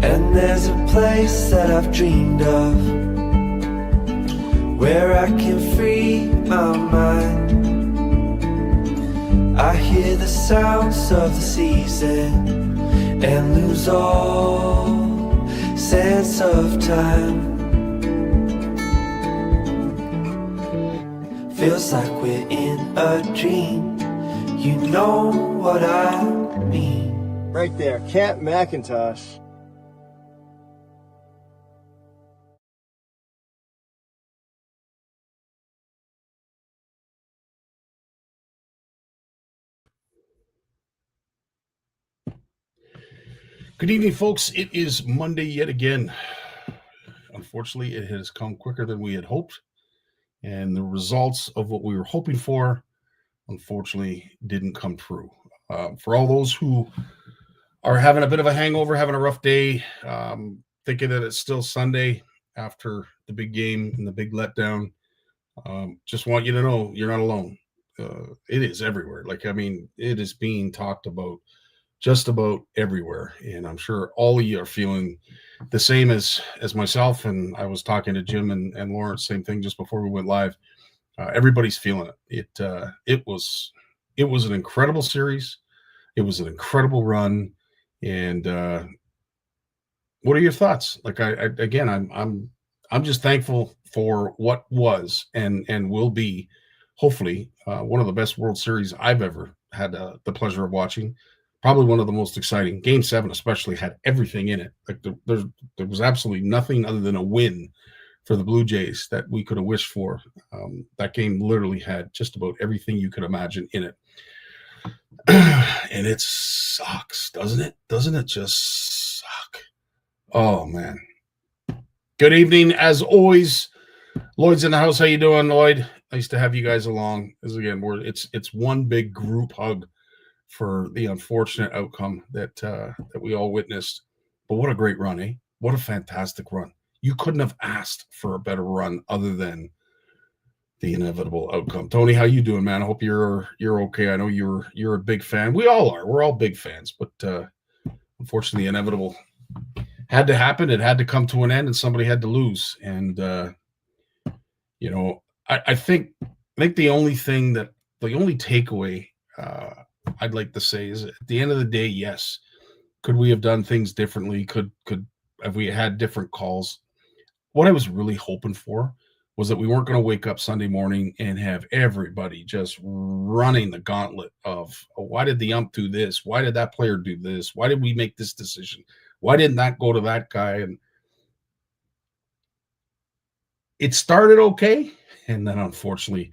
And there's a place that I've dreamed of, where I can free my mind. I hear the sounds of the season and lose all sense of time. Feels like we're in a dream, you know what I mean. Right there, Kent McIntosh. Good evening, folks. It is Monday yet again. Unfortunately, it has come quicker than we had hoped, and the results of what we were hoping for, unfortunately, didn't come true. For all those who are having a bit of a hangover, having a rough day, thinking that it's still Sunday after the big game and the big letdown, just want you to know you're not alone. It is everywhere. It is being talked about just about everywhere, and I'm sure all of you are feeling the same as myself. And I was talking to Jim and Lawrence, same thing just before we went live. Everybody's feeling it. It was an incredible series. It was an incredible run. And what are your thoughts? I'm just thankful for what was and will be, hopefully, one of the best World Series I've ever had the pleasure of watching. Probably one of the most exciting. Game 7 especially had everything in it. Like there was absolutely nothing other than a win for the Blue Jays that we could have wished for. That game literally had just about everything you could imagine in it. And it sucks, doesn't it? Doesn't it just suck? Oh, man. Good evening, as always. Lloyd's in the house. How you doing, Lloyd? Nice to have you guys along. It's one big group hug for the unfortunate outcome that we all witnessed. But what a great run, eh? What a fantastic run. You couldn't have asked for a better run other than the inevitable outcome. Tony, how you doing, man? I hope you're okay. I know you're a big fan. We all are. We're all big fans, but unfortunately, the inevitable had to happen. It had to come to an end, and somebody had to lose. And I think the only takeaway I'd like to say is, at the end of the day, yes, could we have done things differently? Could have we had different calls? What I was really hoping for was that we weren't going to wake up Sunday morning and have everybody just running the gauntlet of, oh, why did the ump do this? Why did that player do this? Why did we make this decision? Why didn't that go to that guy? And it started okay, and then unfortunately,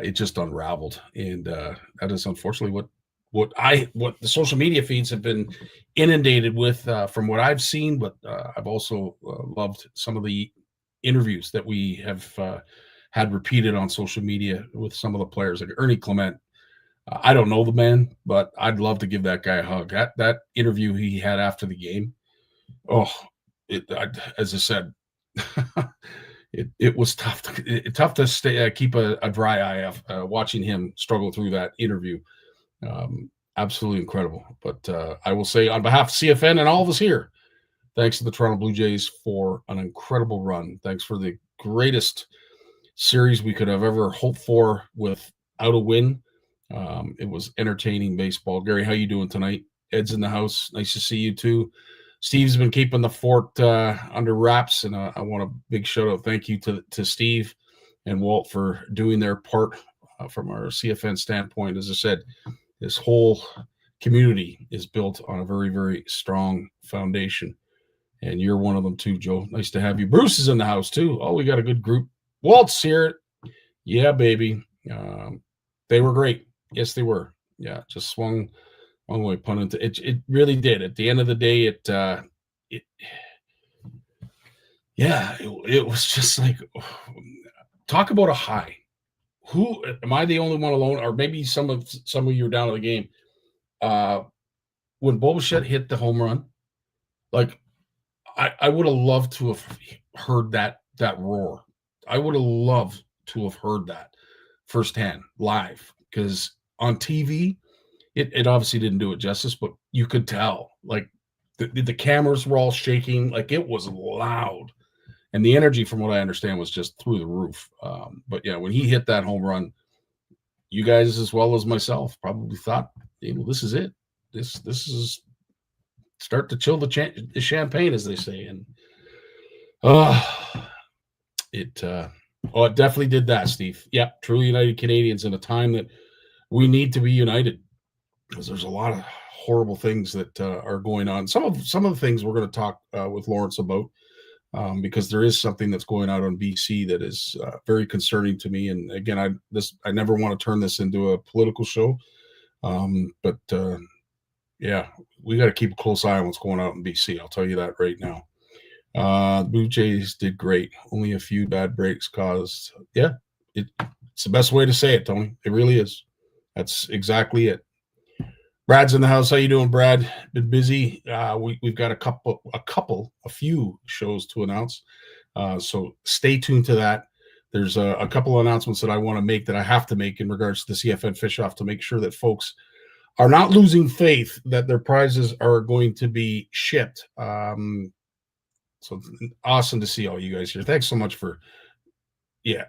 it just unraveled. And that is unfortunately what the social media feeds have been inundated with, from what I've seen. But I've also loved some of the interviews that we have had repeated on social media with some of the players, like Ernie Clement. I don't know the man, but I'd love to give that guy a hug. That interview he had after the game, as I said, it was tough to keep a dry eye watching him struggle through that interview. Absolutely incredible. But I will say, on behalf of CFN and all of us here, thanks to the Toronto Blue Jays for an incredible run. Thanks for the greatest series we could have ever hoped for without a win. It was entertaining baseball. Gary, how you doing tonight? Ed's in the house. Nice to see you too. Steve's been keeping the fort under wraps, and I want a big shout out. Thank you to Steve and Walt for doing their part from our CFN standpoint. As I said, this whole community is built on a very, very strong foundation, and you're one of them too, Joe. Nice to have you. Bruce is in the house too. Oh, we got a good group. Walt's here. Yeah, baby. They were great. Yes, they were. Yeah, just swung one way, pun into it. It really did. At the end of the day, it was just like, talk about a high. Who am I the only one alone, or maybe some of you are down at the game? When Bobichette hit the home run, like I would have loved to have heard that roar. I would have loved to have heard that firsthand, live, because on TV, it obviously didn't do it justice, but you could tell, like the cameras were all shaking, like it was loud, and the energy, from what I understand, was just through the roof. But yeah, when he hit that home run, you guys as well as myself probably thought, this is it. This is start to chill the champagne, as they say, and it definitely did that, Steve. Yeah, truly united Canadians in a time that we need to be united, because there's a lot of horrible things that are going on. Some of the things we're going to talk with Lawrence about, because there is something that's going out on BC that is very concerning to me. And again, I never want to turn this into a political show, but yeah, we got to keep a close eye on what's going on in BC. I'll tell you that right now. Blue Jays did great. Only a few bad breaks caused. Yeah, it's the best way to say it, Tony. It really is. That's exactly it. Brad's in the house. How you doing, Brad? Been busy. We've got a few shows to announce. So stay tuned to that. There's a couple of announcements that I want to make, that I have to make in regards to the CFN Fish Off, to make sure that folks are not losing faith that their prizes are going to be shipped. So awesome to see all you guys here. Thanks so much for, yeah,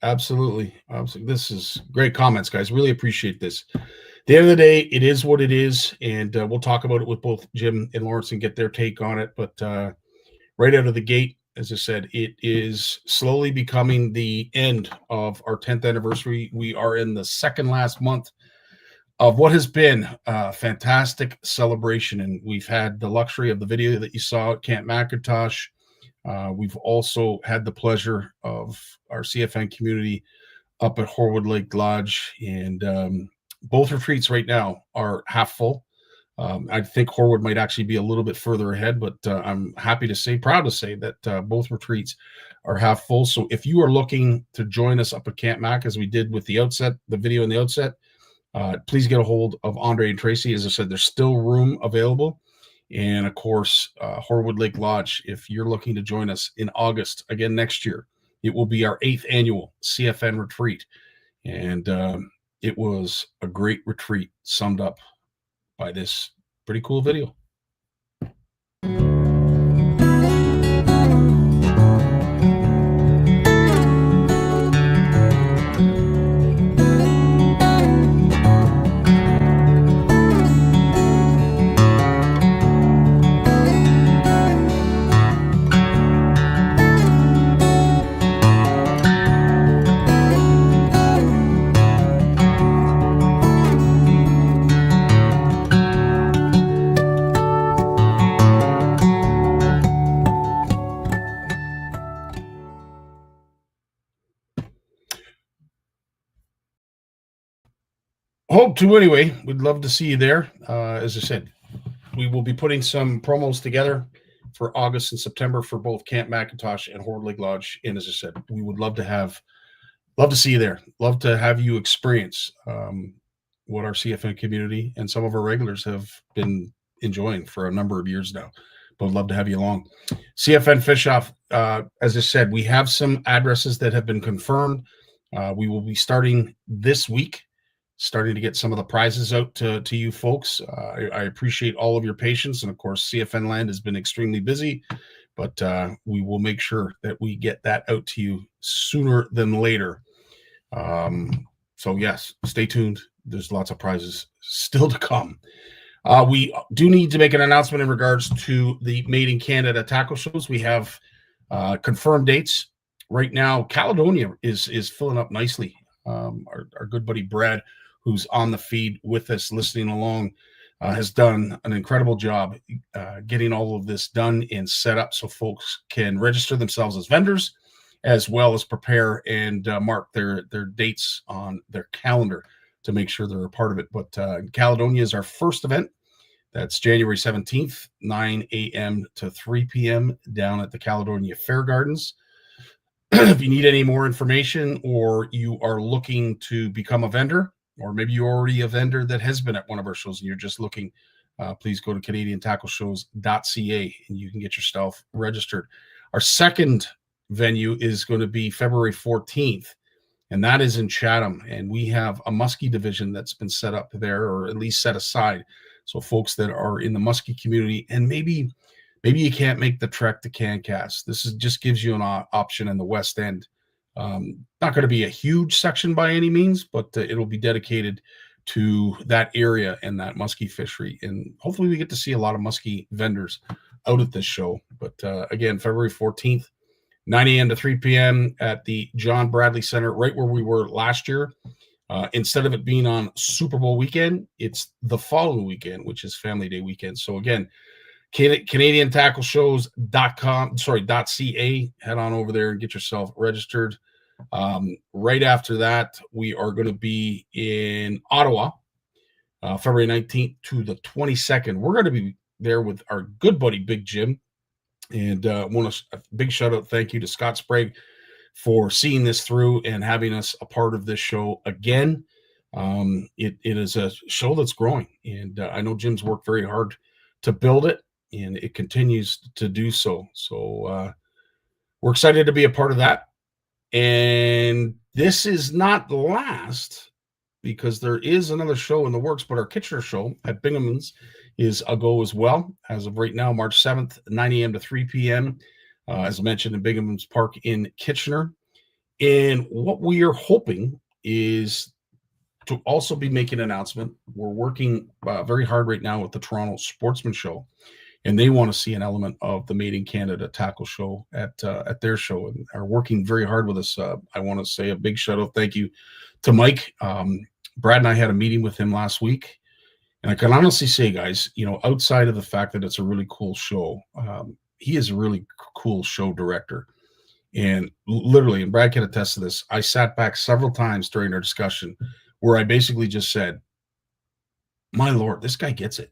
absolutely. This is great comments, guys. Really appreciate this. At the end of the day, it is what it is, and we'll talk about it with both Jim and Lawrence and get their take on it. But right out of the gate, as I said, it is slowly becoming the end of our 10th anniversary. We are in the second last month of what has been a fantastic celebration, and we've had the luxury of the video that you saw at Camp McIntosh. We've also had the pleasure of our CFN community up at Horwood Lake Lodge, and both retreats right now are half full. I think Horwood might actually be a little bit further ahead, but I'm proud to say that both retreats are half full. So if you are looking to join us up at Camp Mac, as we did with the video in the outset, please get a hold of Andre and Tracy. As I said, there's still room available. And of course, Horwood Lake Lodge, if you're looking to join us in August, again next year, it will be our 8th annual CFN retreat. And it was a great retreat, summed up by this pretty cool video. Hope to, anyway. We'd love to see you there. As I said, we will be putting some promos together for August and September for both Camp McIntosh and Horwood Lake Lodge. And as I said, we would love to see you there. Love to have you experience what our CFN community and some of our regulars have been enjoying for a number of years now. But I'd love to have you along. CFN Fish Off, as I said, we have some addresses that have been confirmed. We will be starting this week, starting to get some of the prizes out to you folks. I appreciate all of your patience. And of course, CFN Land has been extremely busy, but we will make sure that we get that out to you sooner than later. So yes, stay tuned. There's lots of prizes still to come. We do need to make an announcement in regards to the Made in Canada tackle shows. We have confirmed dates. Right now, Caledonia is filling up nicely. Our good buddy Brad, who's on the feed with us listening along, has done an incredible job getting all of this done and set up so folks can register themselves as vendors, as well as prepare and mark their dates on their calendar to make sure they're a part of it. But Caledonia is our first event. That's January 17th, 9 a.m. to 3 p.m. down at the Caledonia Fair Gardens. If you need any more information, or you are looking to become a vendor, or maybe you're already a vendor that has been at one of our shows and you're just looking, please go to CanadianTackleShows.ca and you can get yourself registered. Our second venue is going to be February 14th, and that is in Chatham. And we have a muskie division that's been set up there, or at least set aside. So folks that are in the muskie community, and maybe you can't make the trek to Cancast. This is just gives you an option in the West End. Not going to be a huge section by any means, but it'll be dedicated to that area and that muskie fishery. And hopefully we get to see a lot of muskie vendors out at this show. But again, February 14th, 9 a.m. to 3 p.m. at the John Bradley Center, right where we were last year. Instead of it being on Super Bowl weekend, it's the following weekend, which is Family Day weekend. So again, CanadianTackleShows.ca. Head on over there and get yourself registered. Right after that, we are going to be in Ottawa, February 19th to the 22nd. We're going to be there with our good buddy, Big Jim. And want a big shout out, thank you to Scott Sprague for seeing this through and having us a part of this show again. It is a show that's growing, and I know Jim's worked very hard to build it, and it continues to do so. So we're excited to be a part of that. And this is not the last, because there is another show in the works, but our Kitchener show at Binghamton's is a go as well. As of right now, March 7th, 9 a.m. to 3 p.m., as I mentioned, in Binghamton's Park in Kitchener. And what we are hoping is to also be making an announcement. We're working very hard right now with the Toronto Sportsman Show, and they want to see an element of the Made in Canada tackle show at their show, and are working very hard with us. I want to say a big shout out, thank you to Mike. Brad and I had a meeting with him last week, and I can honestly say, guys, outside of the fact that it's a really cool show, he is a really cool show director. And literally, and Brad can attest to this, I sat back several times during our discussion where I basically just said, my Lord, this guy gets it.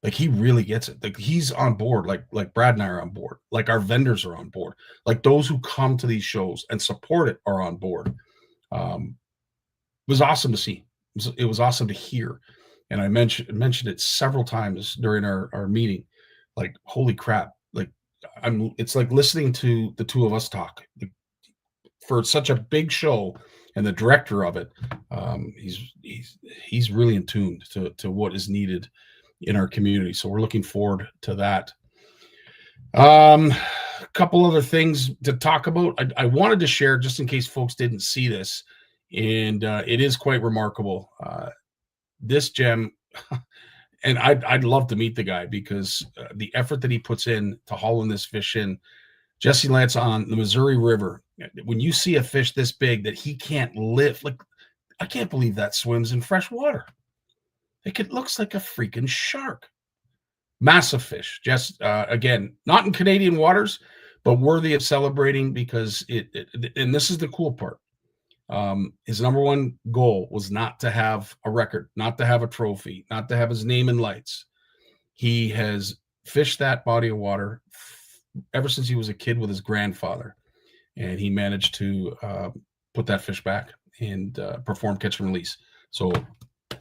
Like, he really gets it. Like, he's on board. Like Brad and I are on board. Like, our vendors are on board. Like, those who come to these shows and support it are on board. It was awesome to see. It was awesome to hear. And I mentioned it several times during our meeting. Like, holy crap. Like, it's like listening to the two of us talk. For such a big show, and the director of it, he's really in tune to what is needed in our community. So we're looking forward to that. A couple other things to talk about. I wanted to share, just in case folks didn't see this, and it is quite remarkable. This gem, and I'd love to meet the guy, because the effort that he puts in to hauling this fish in. Jesse Lance on the Missouri River. When you see a fish this big that he can't lift, like, I can't believe that swims in fresh water. It looks like a freaking shark. Massive fish. Just again, not in Canadian waters, but worthy of celebrating, because and this is the cool part. His number one goal was not to have a record, not to have a trophy, not to have his name in lights. He has fished that body of water ever since he was a kid with his grandfather, and he managed to put that fish back and perform catch and release. So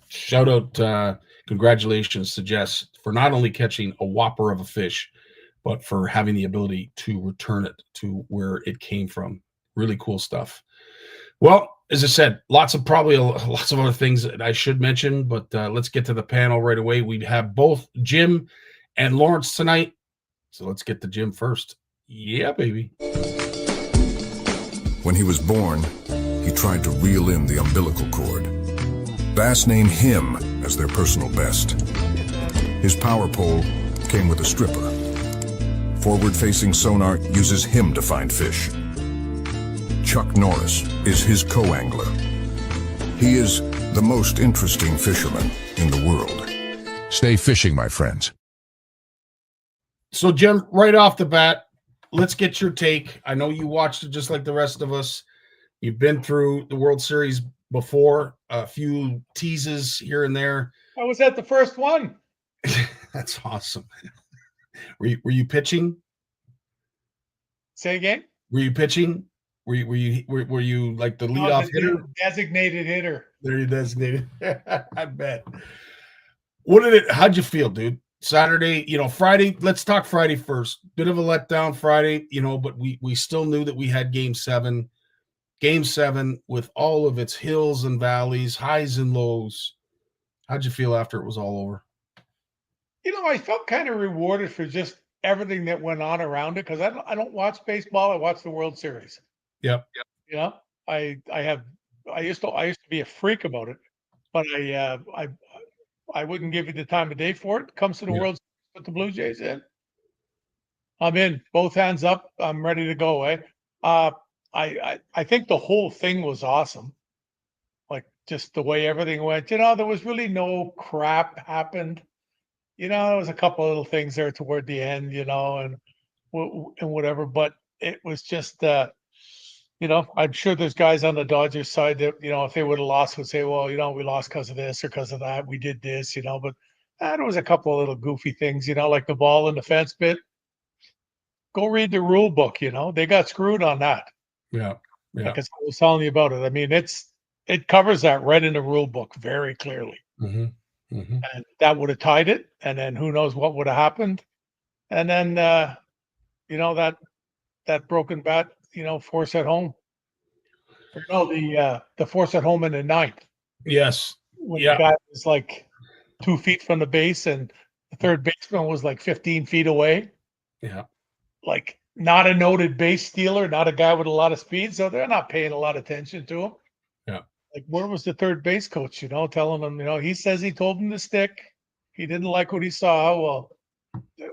shout out, congratulations to Jess for not only catching a whopper of a fish, but for having the ability to return it to where it came from. Really cool stuff. Well, as I said, lots of other things that I should mention, but let's get to the panel right away. We have both Jim and Lawrence tonight. So let's get to Jim first. Yeah, baby. When he was born, he tried to reel in the umbilical cord. Bass named him as their personal best. His power pole came with a stripper. Forward-facing sonar uses him to find fish. Chuck Norris is his co-angler. He is the most interesting fisherman in the world. Stay fishing, my friends. So, Jim, right off the bat, let's get your take. I know you watched it just like the rest of us. You've been through the World Series before, a few teases here and there. I was at the first one. That's awesome. Were you pitching? Say again? Were you pitching? Were you like the leadoff hitter? Designated hitter. There you designated. I bet. How'd you feel, dude? Saturday, Friday, let's talk Friday first. Bit of a letdown Friday, but we still knew that we had Game 7. Game 7 with all of its hills and valleys, highs and lows. How'd you feel after it was all over? I felt kind of rewarded for just everything that went on around it because I don't watch baseball. I watch the World Series. Yep. You know, I used to be a freak about it, but I wouldn't give you the time of day for it. Comes to the Yeah. World Series, put the Blue Jays in. I'm in, both hands up. I'm ready to go. I think the whole thing was awesome. Like just the way everything went. There was really no crap happened. There was a couple of little things there toward the end, and whatever. But it was just, I'm sure there's guys on the Dodgers side that, if they would have lost, would say, well, we lost because of this or because of that. We did this, but there was a couple of little goofy things, like the ball in the fence bit. Go read the rule book, they got screwed on that. Yeah. Yeah. Because I was telling you about it. I mean, it covers that right in the rule book very clearly. Mm-hmm. Mm-hmm. And that would have tied it. And then who knows what would have happened. And then, that broken bat, force at home. No, the force at home in the ninth. Yes. When Yeah. the guy was like 2 feet from the base and the third baseman was like 15 feet away. Yeah. Like not a noted base stealer, not a guy with a lot of speed. So they're not paying a lot of attention to him. Yeah. Like, where was the third base coach, telling him, he says he told him to stick. He didn't like what he saw. Well,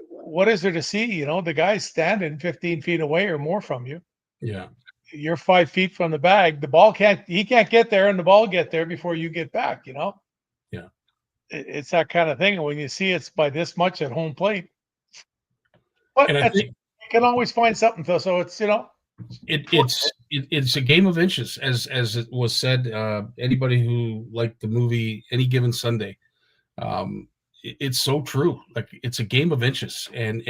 what is there to see? The guy's standing 15 feet away or more from you. Yeah. You're 5 feet from the bag. The ball he can't get there and the ball get there before you get back, Yeah. It's that kind of thing. And when you see it's by this much at home plate, but And I think you can always find something. So it's, it's a game of inches, as it was said. Anybody who liked the movie Any Given Sunday, it's so true. Like it's a game of inches, and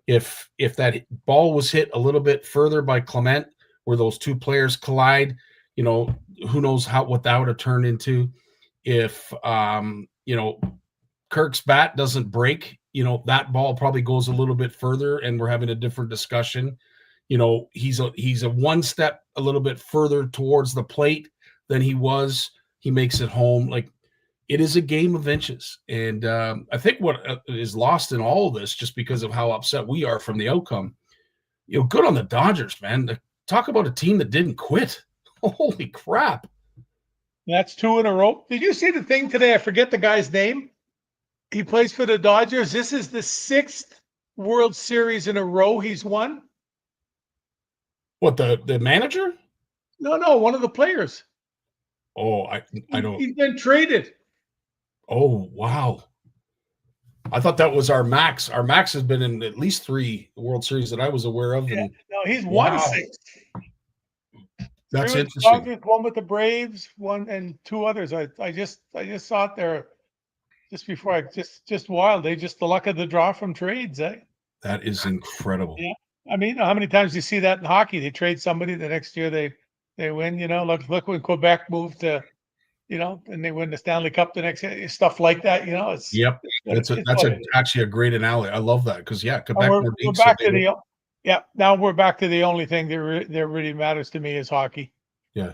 if that ball was hit a little bit further by Clement, where those two players collide, who knows what that would have turned into. If Kirk's bat doesn't break, that ball probably goes a little bit further, and we're having a different discussion. He's a one step a little bit further towards the plate than he was. He makes it home. Like it is a game of inches. And I think what is lost in all of this, just because of how upset we are from the outcome, good on the Dodgers, man. Talk about a team that didn't quit. Holy crap. That's 2 in a row. Did you see the thing today? I forget the guy's name. He plays for the Dodgers. This is the 6th World Series in a row he's won. What, the manager? No, one of the players. Oh, I don't. He's been traded. Oh, wow. I thought that was our Max. Our Max has been in at least 3 World Series that I was aware of. And No, he's won 6. That's 3 with the interesting. Dodgers, 1 with the Braves, 1 and 2 others. I just saw it there just before just wild. They just the luck of the draw from trades, eh? That is incredible. Yeah. I mean, how many times do you see that in hockey? They trade somebody, the next year they win. Look when Quebec moved to, and they win the Stanley Cup the next year. Stuff like that. It's Yep. That's actually a great analogy. I love that because Quebec. we're back to the now we're back to the only thing that really matters to me is hockey. Yeah.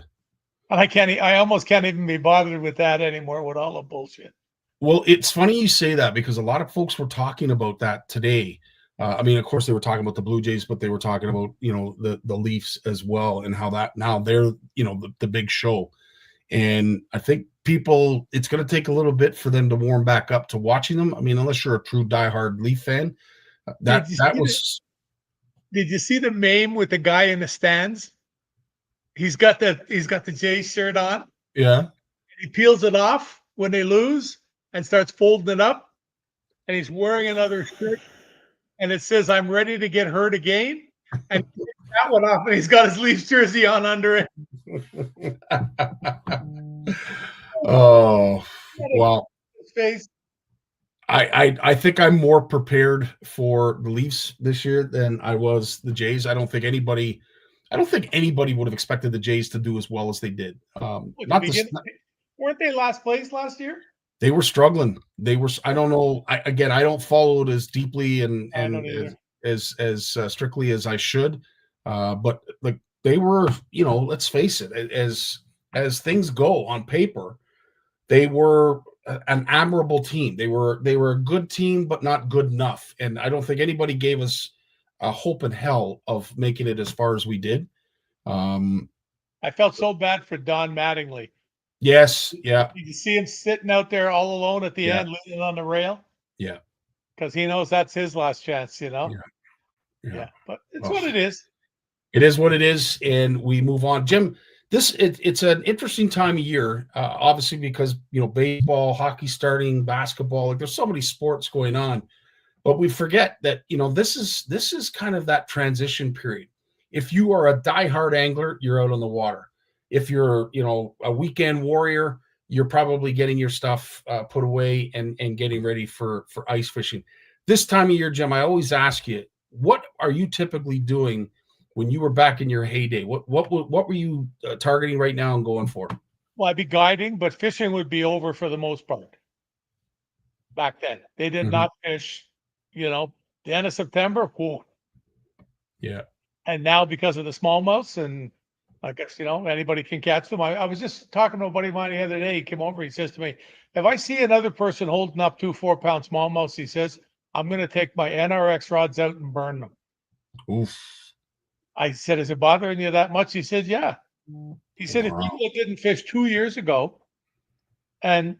And I almost can't even be bothered with that anymore with all the bullshit. Well, it's funny you say that because a lot of folks were talking about that today. Of course, they were talking about the Blue Jays, but they were talking about, the Leafs as well and how that now they're, the big show. And I think it's going to take a little bit for them to warm back up to watching them. I mean, unless you're a true diehard Leaf fan, Did you see the meme with the guy in the stands? He's got the Jays shirt on. Yeah. He peels it off when they lose and starts folding it up. And he's wearing another shirt. And it says, "I'm ready to get hurt again." And he takes that one off, and he's got his Leafs jersey on under it. Oh, well. His face. I think I'm more prepared for the Leafs this year than I was the Jays. I don't think anybody would have expected the Jays to do as well as they did. Weren't they last place last year? They were struggling. I don't know. I don't follow it as deeply and as strictly as I should. But like they were, let's face it, as things go on paper, they were an admirable team. They were a good team, but not good enough. And I don't think anybody gave us a hope in hell of making it as far as we did. I felt so bad for Don Mattingly. Yes, yeah, Did you see him sitting out there all alone at the Yeah. end, leaning on the rail? yeah, Because he knows that's his last chance, yeah. Yeah, but it's Well, what it is. it is what it is, and we move on. Jim, it's an interesting time of year, obviously because baseball, hockey starting, basketball. Like there's so many sports going on, but we forget that this is kind of that transition period. If you are a diehard angler, you're out on the water. If you're a weekend warrior, you're probably getting your stuff put away and getting ready for ice fishing. This time of year, Jim, I always ask you, what are you typically doing when you were back in your heyday? What were you targeting right now and going for? Well, I'd be guiding, but fishing would be over for the most part. Back then, they did not fish. The end of September. Whoa. Yeah. And now because of the smallmouths, and I guess anybody can catch them. I was just talking to a buddy of mine the other day. He came over. He says to me, "If I see another person holding up 2 4-pound smallmouths," he says, "I'm going to take my NRX rods out and burn them." Oof. I said, "Is it bothering you that much?" He said, "Yeah." He said, "If Wow. people that didn't fish 2 years ago, and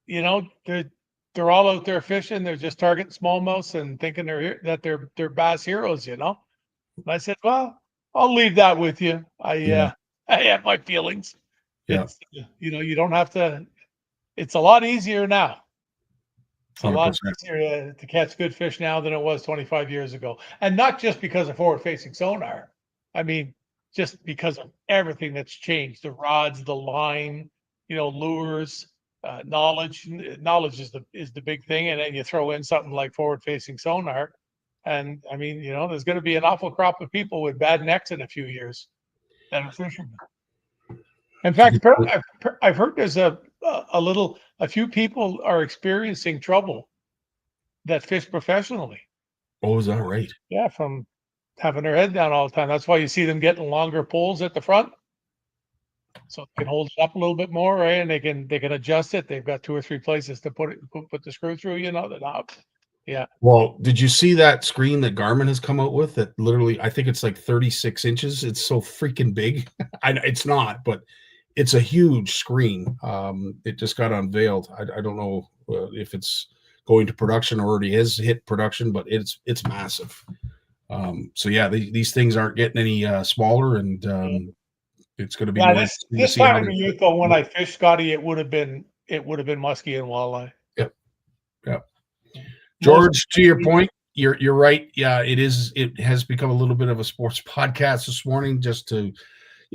they're all out there fishing, they're just targeting smallmouths and thinking they're bass heroes, And I said, "Well, I'll leave that with you. Yeah. I have my feelings. Yeah. It's you don't have to. It's a lot easier now. It's a lot 100%. easier to catch good fish now than it was 25 years ago, and not just because of forward-facing sonar. I mean, just because of everything that's changed: the rods, the line, lures, knowledge. Knowledge is the big thing, and then you throw in something like forward-facing sonar, and I mean, there's going to be an awful crop of people with bad necks in a few years that are fishermen. In fact, I've heard there's a few people are experiencing trouble that fish professionally. Oh, is that right? Yeah, from having their head down all the time. That's why you see them getting longer poles at the front, so they can hold it up a little bit more, right? And they can adjust it. They've got 2 or 3 places to put the screw through. The knob. Yeah. Well, did you see that screen that Garmin has come out with that literally, I think it's like 36 inches. It's so freaking big. It's not, but it's a huge screen. It just got unveiled. I don't know if it's going to production or already has hit production, but it's massive. So yeah, these things aren't getting any smaller, and it's going to be more interesting to This see how time of year, though, when I fished, Scotty, it would have been muskie and walleye. Yep. George, to your point, you're right. Yeah, it is. It has become a little bit of a sports podcast this morning, just to,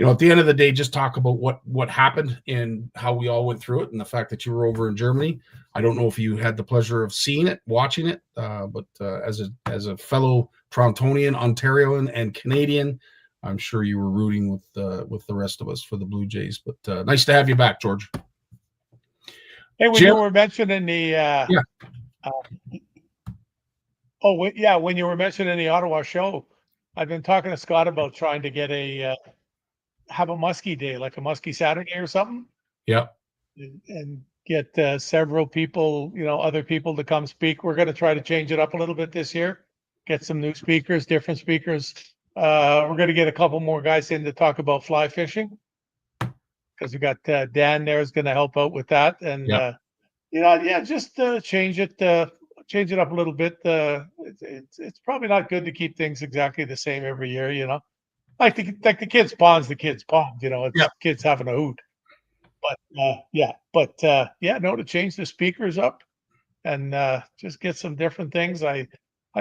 at the end of the day, just talk about what happened and how we all went through it, and the fact that you were over in Germany. I don't know if you had the pleasure of seeing it, watching it, but as a fellow Torontonian, Ontarian, and Canadian, I'm sure you were rooting with the rest of us for the Blue Jays. But nice to have you back, George. Hey, when Jim? you were mentioning the when you were mentioning the Ottawa show, I've been talking to Scott about trying to get have a muskie day, like a muskie Saturday or something. Yeah. And get several people, other people to come speak. We're going to try to change it up a little bit this year. Get some new speakers, different speakers. We're going to get a couple more guys in to talk about fly fishing, because we got Dan there is going to help out with that, and just change it up a little bit. It's probably not good to keep things exactly the same every year. Like the kids' pond's the kids' pond. It's kids having a hoot. But to change the speakers up and just get some different things. I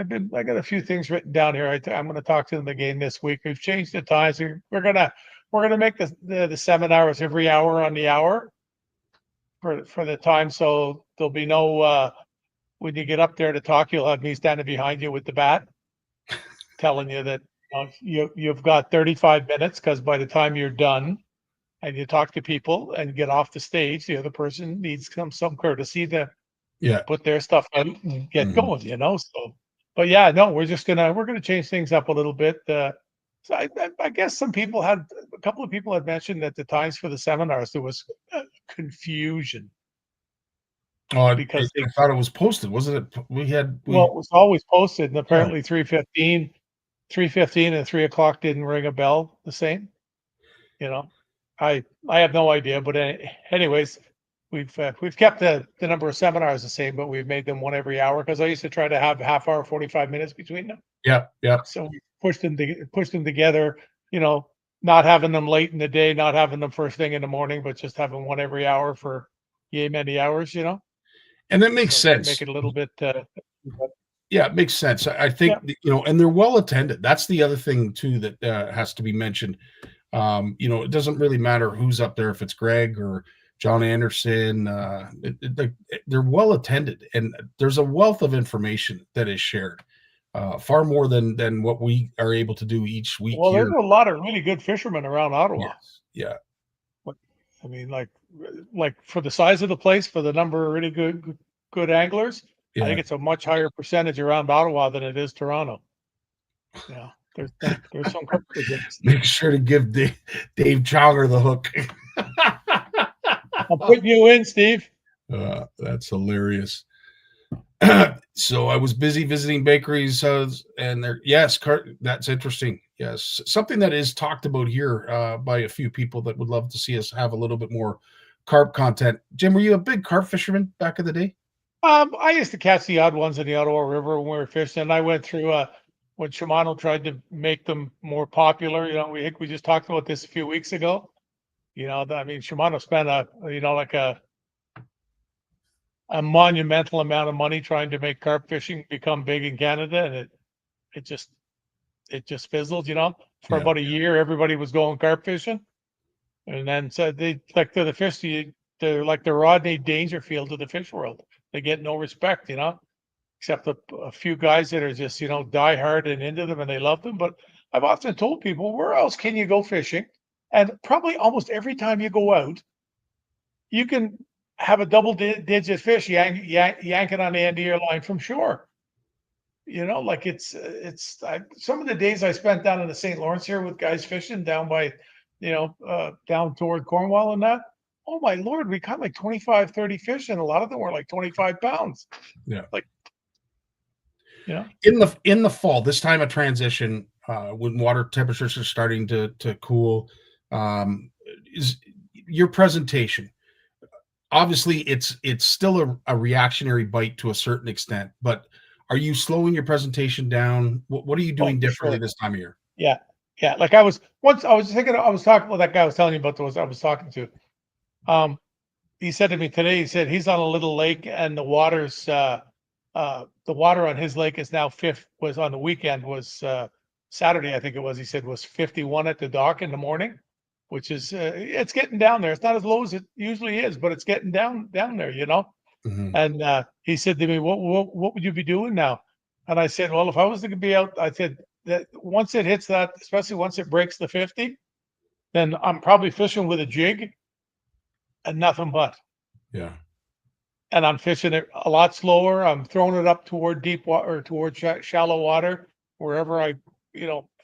got a few things written down here. I'm going to talk to them again this week. We've changed the times. We're gonna make the seminars every hour on the hour for the time. So there'll be no when you get up there to talk, you'll have me standing behind you with the bat, telling you that you've got 35 minutes, because by the time you're done and you talk to people and get off the stage, the other person needs some courtesy to put their stuff out and get going. So, but we're gonna change things up a little bit. So I guess a couple of people had mentioned that the times for the seminars there was confusion Oh, because I thought it was posted, wasn't it? well, We it was always posted, and yeah. apparently 3:15 and 3 o'clock didn't ring a bell the same. You know, I have no idea, but anyways, we've kept the number of seminars the same, but we've made them one every hour because I used to try to have half hour, 45 minutes between them. Yeah, yeah. So we pushed them together. You know, not having them late in the day, not having them first thing in the morning, but just having one every hour for yay many hours. You know, And that makes so make sense. it a little bit. Yeah, it makes sense. I Yeah. think, and they're well attended. That's the other thing too that has to be mentioned. It doesn't really matter who's up there, if it's Greg or John Anderson. They're well attended, and there's a wealth of information that is shared, far more than what we are able to do each week Well, there's here. a lot of really good fishermen around Ottawa. Yes, yeah, Like, I mean, like for the size of the place, for the number of really good anglers, I yeah. think it's a much higher percentage around Ottawa than it is Toronto. Yeah, there's some comfort. Make sure to give Dave Chonger the hook. I'm putting you in, Steve. That's hilarious. So I was busy visiting bakeries, and that's interesting. Yes, something that is talked about here by a few people that would love to see us have a little bit more carp content. Jim, were you a big carp fisherman back in the day? I used to catch the odd ones in the Ottawa River when we were fishing. And I went through when Shimano tried to make them more popular. You know, we just talked about this a few weeks ago. You know, I mean, Shimano spent like a monumental amount of money trying to make carp fishing become big in Canada, and it just it just fizzled. You know, for Yeah. about a year, everybody was going carp fishing, and then so they're the fish. They're like the Rodney Dangerfield of the fish world. They get no respect. You know, except a few guys that are just die hard and into them, and they love them. But I've often told people, where else can you go fishing? And probably almost every time you go out, you can have a double-digit fish yanking on the end of your line from shore. You know, like some of the days I spent down in the St. Lawrence here with guys fishing down by, down toward Cornwall and that. Oh my Lord, we caught like 25, 30 fish, and a lot of them were like 25 pounds. Yeah. Like, In the fall, this time of transition, when water temperatures are starting to cool, is your presentation. Obviously, it's still a reactionary bite to a certain extent, but are you slowing your presentation down? What are you doing for differently sure. this time of year? Yeah. Yeah. Like I was talking about that guy I was telling you about I was talking to. He said to me today, he said he's on a little lake and the water on his lake is now was on the weekend was Saturday, I think it was. He said was 51 at the dock in the morning, which is it's getting down there. It's not as low as it usually is, but it's getting down there, Mhm. And he said to me, what would you be doing now? And I said, well, if I was to be out, I said that once it hits that, especially once it breaks the 50, then I'm probably fishing with a jig and nothing but. Yeah. And I'm fishing it a lot slower. I'm throwing it up toward deep water or toward shallow water, wherever I,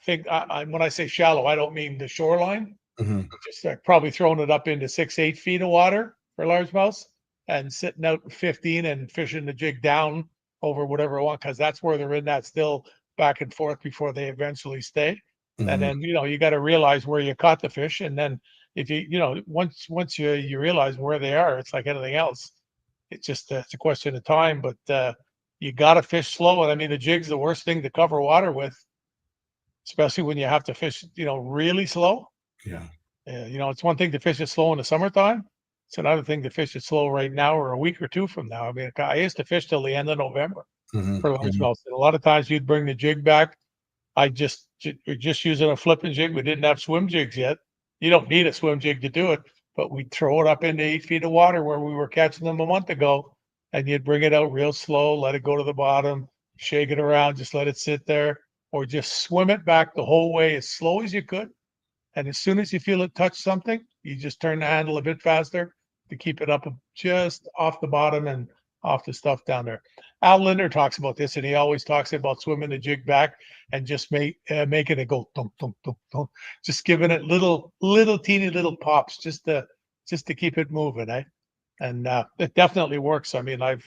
think. When I say shallow, I don't mean the shoreline. Mhm. Just probably throwing it up into 6-8 feet of water for largemouths and sitting out 15 and fishing the jig down over whatever I want, because that's where they're in that still back and forth before they eventually stay. And Mhm. then, you got to realize where you caught the fish. And then if once you realize where they are, it's like anything else. It's just it's a question of time, but you got to fish slow. And I mean, the jig's the worst thing to cover water with, especially when you have to fish, really slow. Yeah. It's one thing to fish it slow in the summertime. It's another thing to fish it slow right now or a week or two from now. I mean, I used to fish till the end of November Mhm. for Mhm. largemouth. And a lot of times you'd bring the jig back. We're just using a flipping jig. We didn't have swim jigs yet. You don't need a swim jig to do it, but we'd throw it up into 8 feet of water where we were catching them a month ago, and you'd bring it out real slow, let it go to the bottom, shake it around, just let it sit there, or just swim it back the whole way as slow as you could. And as soon as you feel it touch something, you just turn the handle a bit faster to keep it up just off the bottom and off the stuff down there. Al Linder talks about this, and he always talks about swimming the jig back and just making it go thump, thump, thump, thump. Just giving it little teeny little pops just to keep it moving, eh? And it definitely works. I mean, I've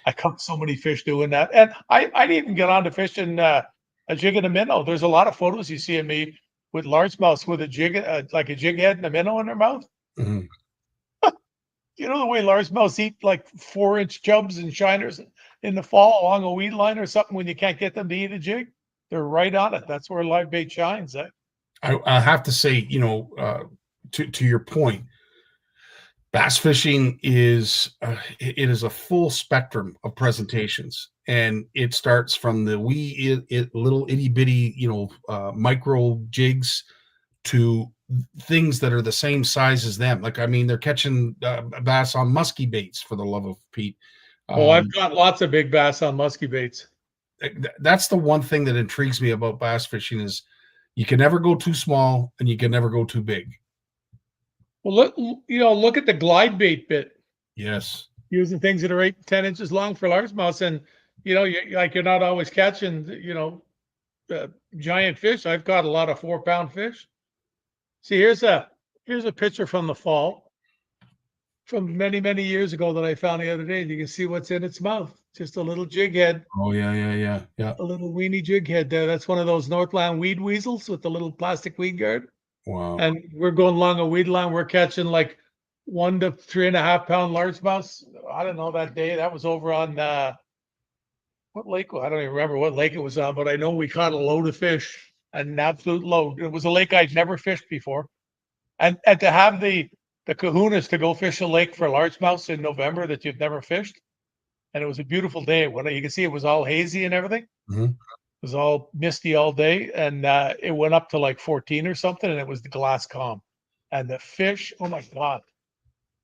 I caught so many fish doing that, and I didn't even get on to fishing a jig and a minnow. There's a lot of photos you see of me with largemouths with a jig, like a jig head and a minnow in their mouth. Mhm. You know the way largemouths eat like 4-inch chubs and shiners in the fall along a weed line or something when you can't get them to eat a jig? They're right on it. That's where live bait shines. Eh? I have to say, to your point, bass fishing is it is a full spectrum of presentations, and it starts from the little itty bitty micro jigs to things that are the same size as them. Like, I mean, they're catching bass on musky baits, for the love of Pete. I've got lots of big bass on musky baits. That's the one thing that intrigues me about bass fishing is you can never go too small and you can never go too big. Well, look at the glide bait bit. Yes. Using things that are 8 to 10 inches long for largemouths, and you're not always catching giant fish. I've caught a lot of 4-pound fish. See, here's a picture from the fall from many years ago that I found the other day. You can see what's in its mouth. Just a little jig head. Oh yeah. A little weenie jig head there. That's one of those Northland weed weasels with the little plastic weed guard. Wow. And we're going along a weed line. We're catching like 1 to 3.5 pound largemouths. I don't know that day. That was over on what lake? I don't even remember what lake it was on, but I know we caught a load of fish. An absolute load. It was a lake I'd never fished before, and to have the kahunas to go fish a lake for largemouths in November that you've never fished, and it was a beautiful day. When you can see it was all hazy and everything, Mhm. it was all misty all day, and it went up to like 14 or something, and it was the glass calm, and the fish. Oh my God,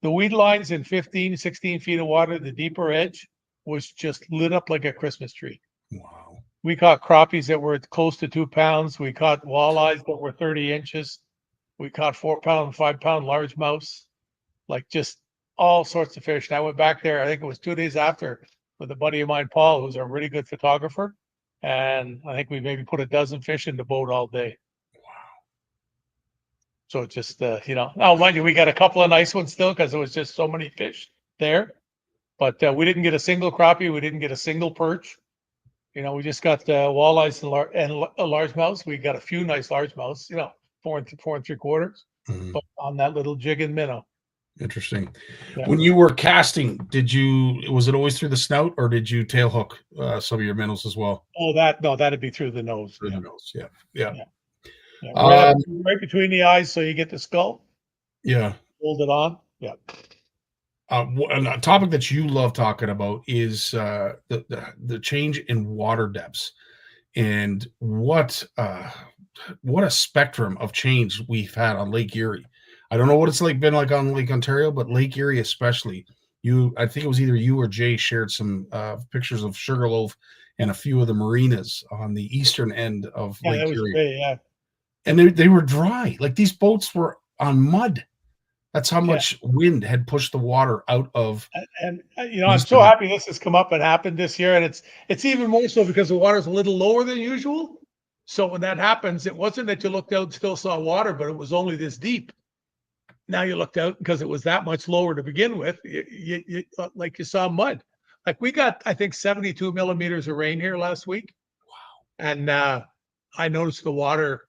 the weed lines in 15, 16 feet of water, the deeper edge was just lit up like a Christmas tree. Wow. We caught crappies that were close to 2 pounds. We caught walleyes that were 30 inches. We caught 4-pound, 5-pound largemouths, like just all sorts of fish. And I went back there, I think it was 2 days after, with a buddy of mine, Paul, who's a really good photographer. And I think we maybe put a dozen fish in the boat all day. Wow. So it just, now mind you, we got a couple of nice ones still because there was just so many fish there. But we didn't get a single crappie. We didn't get a single perch. We just got walleyes and largemouths. We got a few nice largemouths, 4 and 3/4, Mhm. but on that little jig and minnow. Interesting. Yeah. When you were casting, was it always through the snout, or did you tail hook some of your minnows as well? Oh, that'd be through the nose. Through the nose, yeah. Yeah. Right between the eyes, so you get the skull. Yeah. Hold it on. Yeah. And a topic that you love talking about is the change in water depths, and what a spectrum of change we've had on Lake Erie. I don't know what it's been like on Lake Ontario, but Lake Erie especially. I think it was either you or Jay shared some pictures of Sugarloaf and a few of the marinas on the eastern end of Lake Erie. Great, yeah. And they were dry. Like, these boats were on mud. That's how much wind had pushed the water out of. And I'm so happy this has come up and happened this year, and it's even more so because the water's a little lower than usual. So when that happens, it wasn't that you looked out and still saw water, but it was only this deep. Now you looked out because it was that much lower to begin with. You like you saw mud. Like, we got, I think, 72 millimeters of rain here last week. Wow. And I noticed the water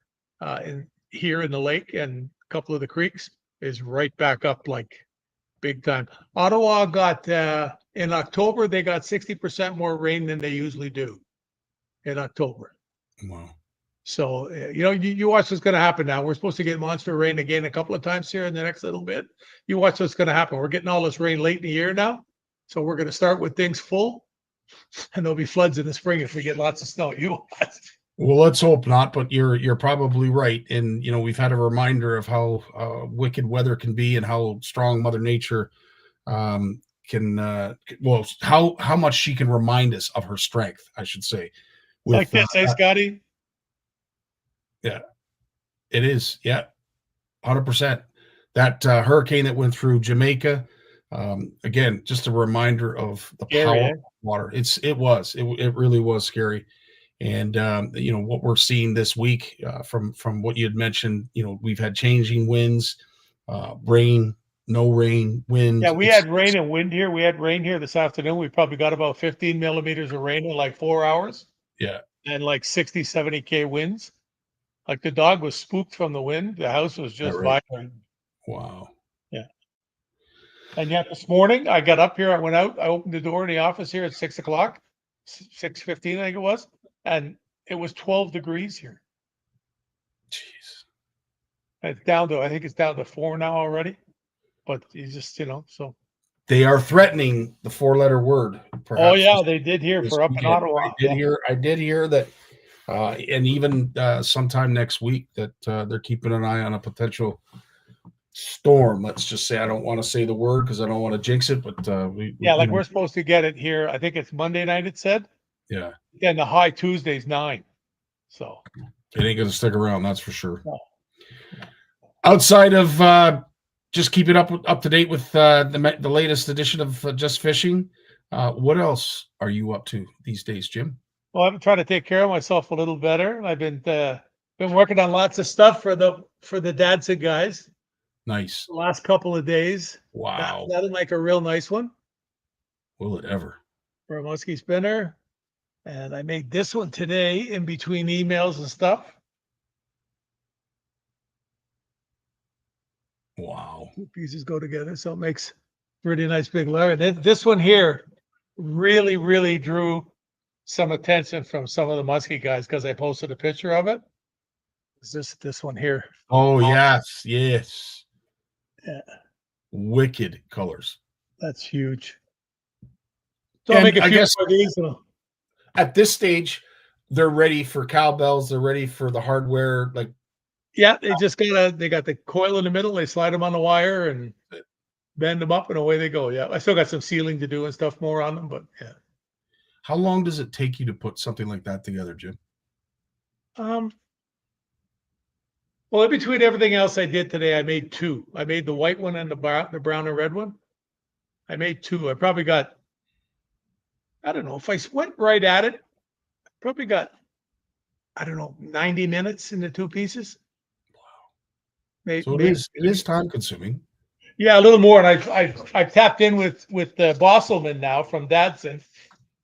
here in the lake and a couple of the creeks is right back up, like, big time. Ottawa got in October, they got 60% more rain than they usually do in October. Wow. So, you watch what's going to happen now. We're supposed to get monster rain again a couple of times here in the next little bit. You watch what's going to happen. We're getting all this rain late in the year now. So we're going to start with things full, and there'll be floods in the spring if we get lots of snow. You watch. Well, let's hope not, but you're probably right. And, we've had a reminder of how wicked weather can be and how strong Mother Nature how much she can remind us of her strength, I should say. Like this, Scotty? Yeah, it is. Yeah, 100%. That hurricane that went through Jamaica, Again, just a reminder of the Scary, power eh? of water. It really was scary. And what we're seeing this week, from what you had mentioned, we've had changing winds, rain, no rain, wind. Yeah, we had rain and wind here. We had rain here this afternoon. We probably got about 15 millimeters of rain in like 4 hours Yeah, and like 60, 70K winds. Like the dog was spooked from the wind. The house was just right. vibrant. Wow. Yeah. And yet this morning I got up here, I went out, I opened the door in the office here at 6 o'clock, 6:15, I think it was, and it was 12 degrees here. Jeez. I think it's down to 4 now already. But you just, so. They are threatening the four-letter word. Oh Perhaps yeah, they did here this for up in weekend. Ottawa. I did hear that, and even sometime next week that they're keeping an eye on a potential storm. Let's just say, I don't want to say the word because I don't want to jinx it, but We're supposed to get it here. I think it's Monday night, it said. yeah, And the high Tuesday's 9. So it ain't gonna stick around, that's for sure. No. Outside of just keeping up to date with the latest edition of Just Fishing, what else are you up to these days, Jim? well, I've been trying to take care of myself a little better. I've been working on lots of stuff for the Dadson guys Nice. the last couple of days. Wow. That'll make a real nice one Will it ever? for a musky spinner. And I made this one today in between emails and stuff. Wow. 2 pieces go together, so it makes really nice big layer. And then this one here really, really drew some attention from some of the musky guys because I posted a picture of it. It's this one here. Oh, yes. Yeah, Wicked colors. that's huge. So I'll And make a I few guess more of these. at this stage, they're ready for cowbells. They're ready for the hardware. Like, Yeah, they got the coil in the middle. They slide them on the wire and bend them up, and away they go. Yeah, I still got some sealing to do and stuff more on them, but yeah. how long does it take you to put something like that together, Jim? Well, in between everything else I did today, I made 2. I made the white one and the brown and red one. I made 2. I probably got, I don't know, if I went right at it, I probably got, I don't know, 90 minutes in the 2 pieces. Wow. So it is time consuming. Yeah, a little more. And I've tapped in with Bosselman now from Dadson,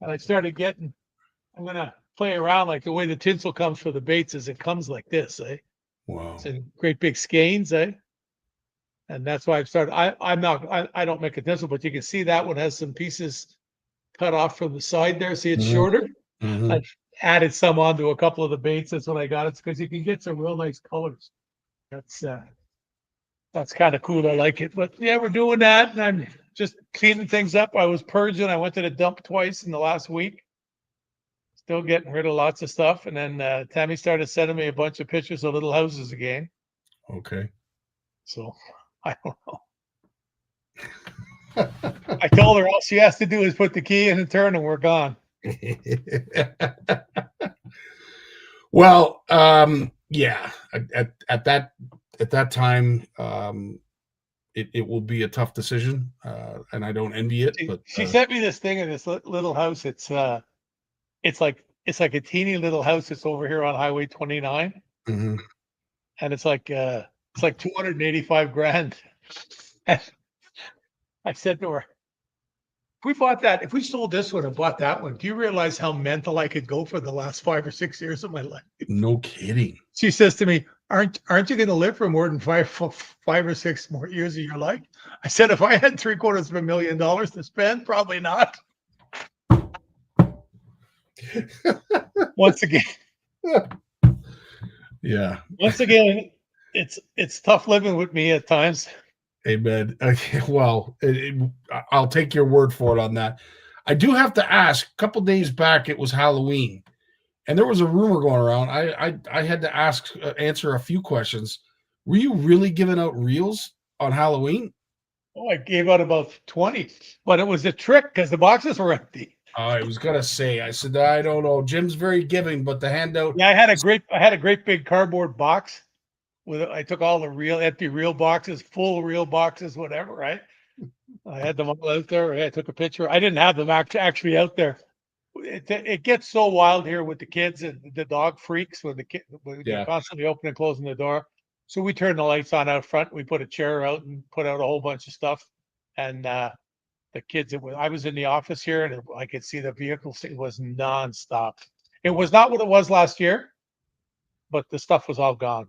and I started getting. I'm gonna play around like the way the tinsel comes for the baits is it comes like this, eh? Wow. It's in great big skeins, eh? And that's why I've started. I don't make a tinsel, but you can see that one has some pieces cut off from the side there. See, it's shorter. Mhm. I've added some onto a couple of the baits. That's when I got it, because you can get some real nice colors. That's kind of cool. I like it. But yeah, we're doing that, and I'm just cleaning things up. I was purging. I went to the dump twice in the last week. Still getting rid of lots of stuff. And then Tammy started sending me a bunch of pictures of little houses again. Okay. So I don't know. I told her all she has to do is put the key in and turn, and we're gone. Well, yeah. At that time, it will be a tough decision, and I don't envy it. But She sent me this thing in this little house. It's like a teeny little house. It's over here on Highway 29, mhm. and it's like 285 grand. And I said to her, if we sold this one and bought that one, do you realize how mental I could go for the last 5 or 6 years of my life? No kidding. She says to me, aren't you going to live for more than 5 or 6 more years of your life? I said, if I had $750,000 to spend, probably not. Once again, Yeah. it's tough living with me at times. Amen. Okay, well, I'll take your word for it on that. I do have to ask. A couple days back, it was Halloween, and there was a rumor going around. I had to answer a few questions. Were you really giving out reels on Halloween? Oh, I gave out about 20, but it was a trick because the boxes were empty. I was gonna say. I said I don't know. Jim's very giving, but the handout. Yeah, I had a great big cardboard box. I took all the empty reel boxes, full reel boxes, whatever, right? I had them all out there. I took a picture. I didn't have them actually out there. It gets so wild here with the kids and the dog freaks when they're Yeah. constantly opening and closing the door. So we turned the lights on out front. We put a chair out and put out a whole bunch of stuff. And the kids, I was in the office here and I could see the vehicles. It was nonstop. It was not what it was last year, but the stuff was all gone.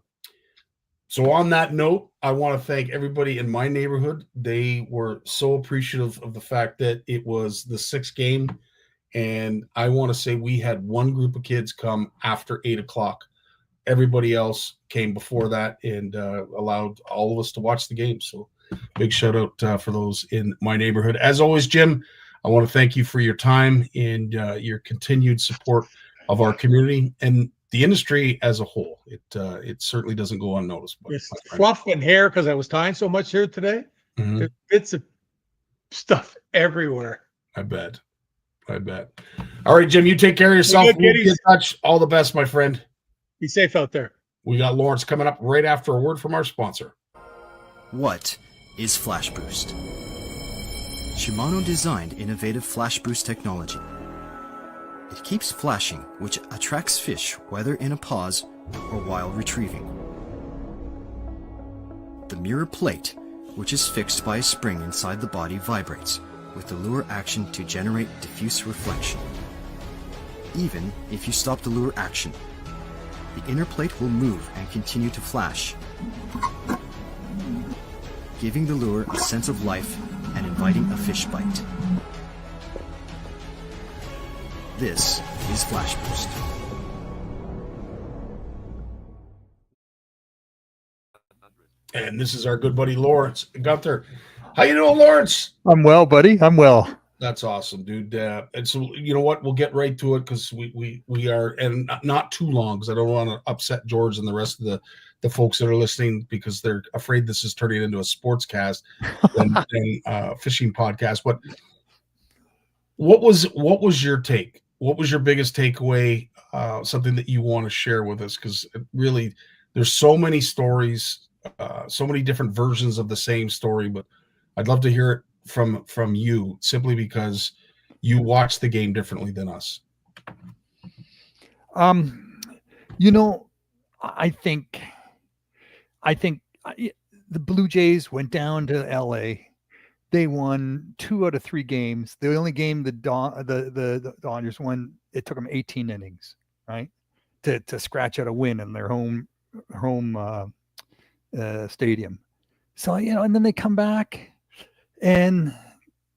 So on that note, I want to thank everybody in my neighborhood. They were so appreciative of the fact that it was the 6th game. And I want to say we had one group of kids come after 8:00. Everybody else came before that and allowed all of us to watch the game. So big shout out for those in my neighborhood. As always, Jim, I want to thank you for your time and your continued support of our community and the industry as a whole. It certainly doesn't go unnoticed. But It's fluff and hair because I was tying so much here today. Mhm. There's bits of stuff everywhere. I bet. All right, Jim, you take care of yourself. Good, We'll be in kiddies. touch. All the best, my friend. Be safe out there. We got Lawrence coming up right after a word from our sponsor. What is Flash Boost? Shimano designed innovative Flash Boost technology. It keeps flashing, which attracts fish whether in a pause or while retrieving. The mirror plate, which is fixed by a spring inside the body, vibrates with the lure action to generate diffuse reflection. Even if you stop the lure action, the inner plate will move and continue to flash, giving the lure a sense of life and inviting a fish bite. This is Flash Boost. And this is our good buddy Lawrence Gunther. How you doing, Lawrence? I'm well, buddy. I'm well. That's awesome, dude. And so you know what? We'll get right to it because we are, and not too long because I don't want to upset George and the rest of the folks that are listening because they're afraid this is turning into a sports cast and fishing podcast. But what was your take? What was your biggest takeaway? Something that you want to share with us? Because really, there's so many stories, so many different versions of the same story, but I'd love to hear it from you simply because you watch the game differently than us. You know, I think the Blue Jays went down to LA. They won 2 out of 3 games. The only game the Dodgers won, it took them 18 innings, right, to scratch out a win in their home stadium. So, you know, and then they come back and,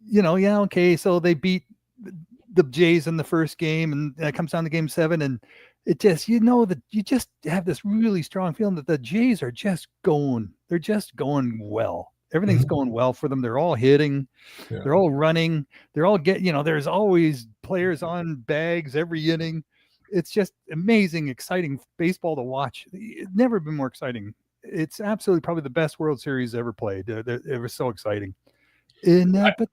you know, yeah, okay, so they beat the Jays in the first game and it comes down to game 7 and it just, you know, that you just have this really strong feeling that the Jays are just going, they're just going well. Everything's going well for them. They're all hitting, they're all running, they're all you know, there's always players on bags every inning. It's just amazing, exciting baseball to watch. It's never been more exciting. It's absolutely probably the best World Series ever played. It was so exciting. And but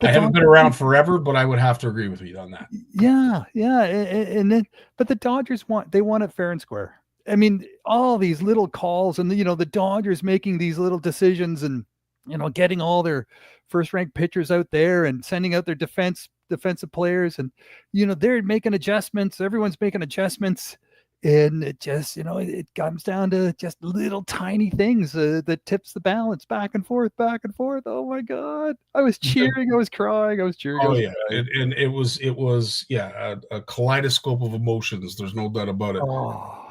I haven't been around forever, but I would have to agree with you on that. Yeah, and then but the Dodgers won it fair and square. I mean, all these little calls and the Dodgers making these little decisions and getting all their first-ranked pitchers out there and sending out their defensive players and they're making adjustments. Everyone's making adjustments. And it just, it comes down to just little tiny things that tips the balance back and forth. Oh my God. I was cheering. I was crying. I was cheering. Oh yeah. And it was a kaleidoscope of emotions. There's no doubt about it. Oh.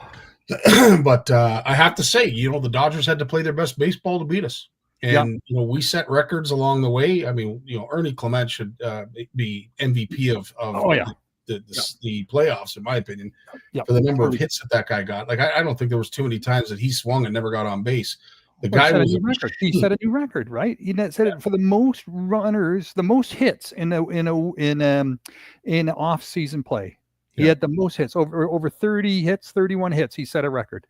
But I have to say, the Dodgers had to play their best baseball to beat us. And, we set records along the way. I mean, Ernie Clement should be MVP of the playoffs, in my opinion, for the number of hits that guy got. Like, I don't think there was too many times that he swung and never got on base. The guy was a record. He set a new record, right? He said it for the most runners, the most hits in off-season play. He had the most hits, over 30 hits, 31 hits. He set a record.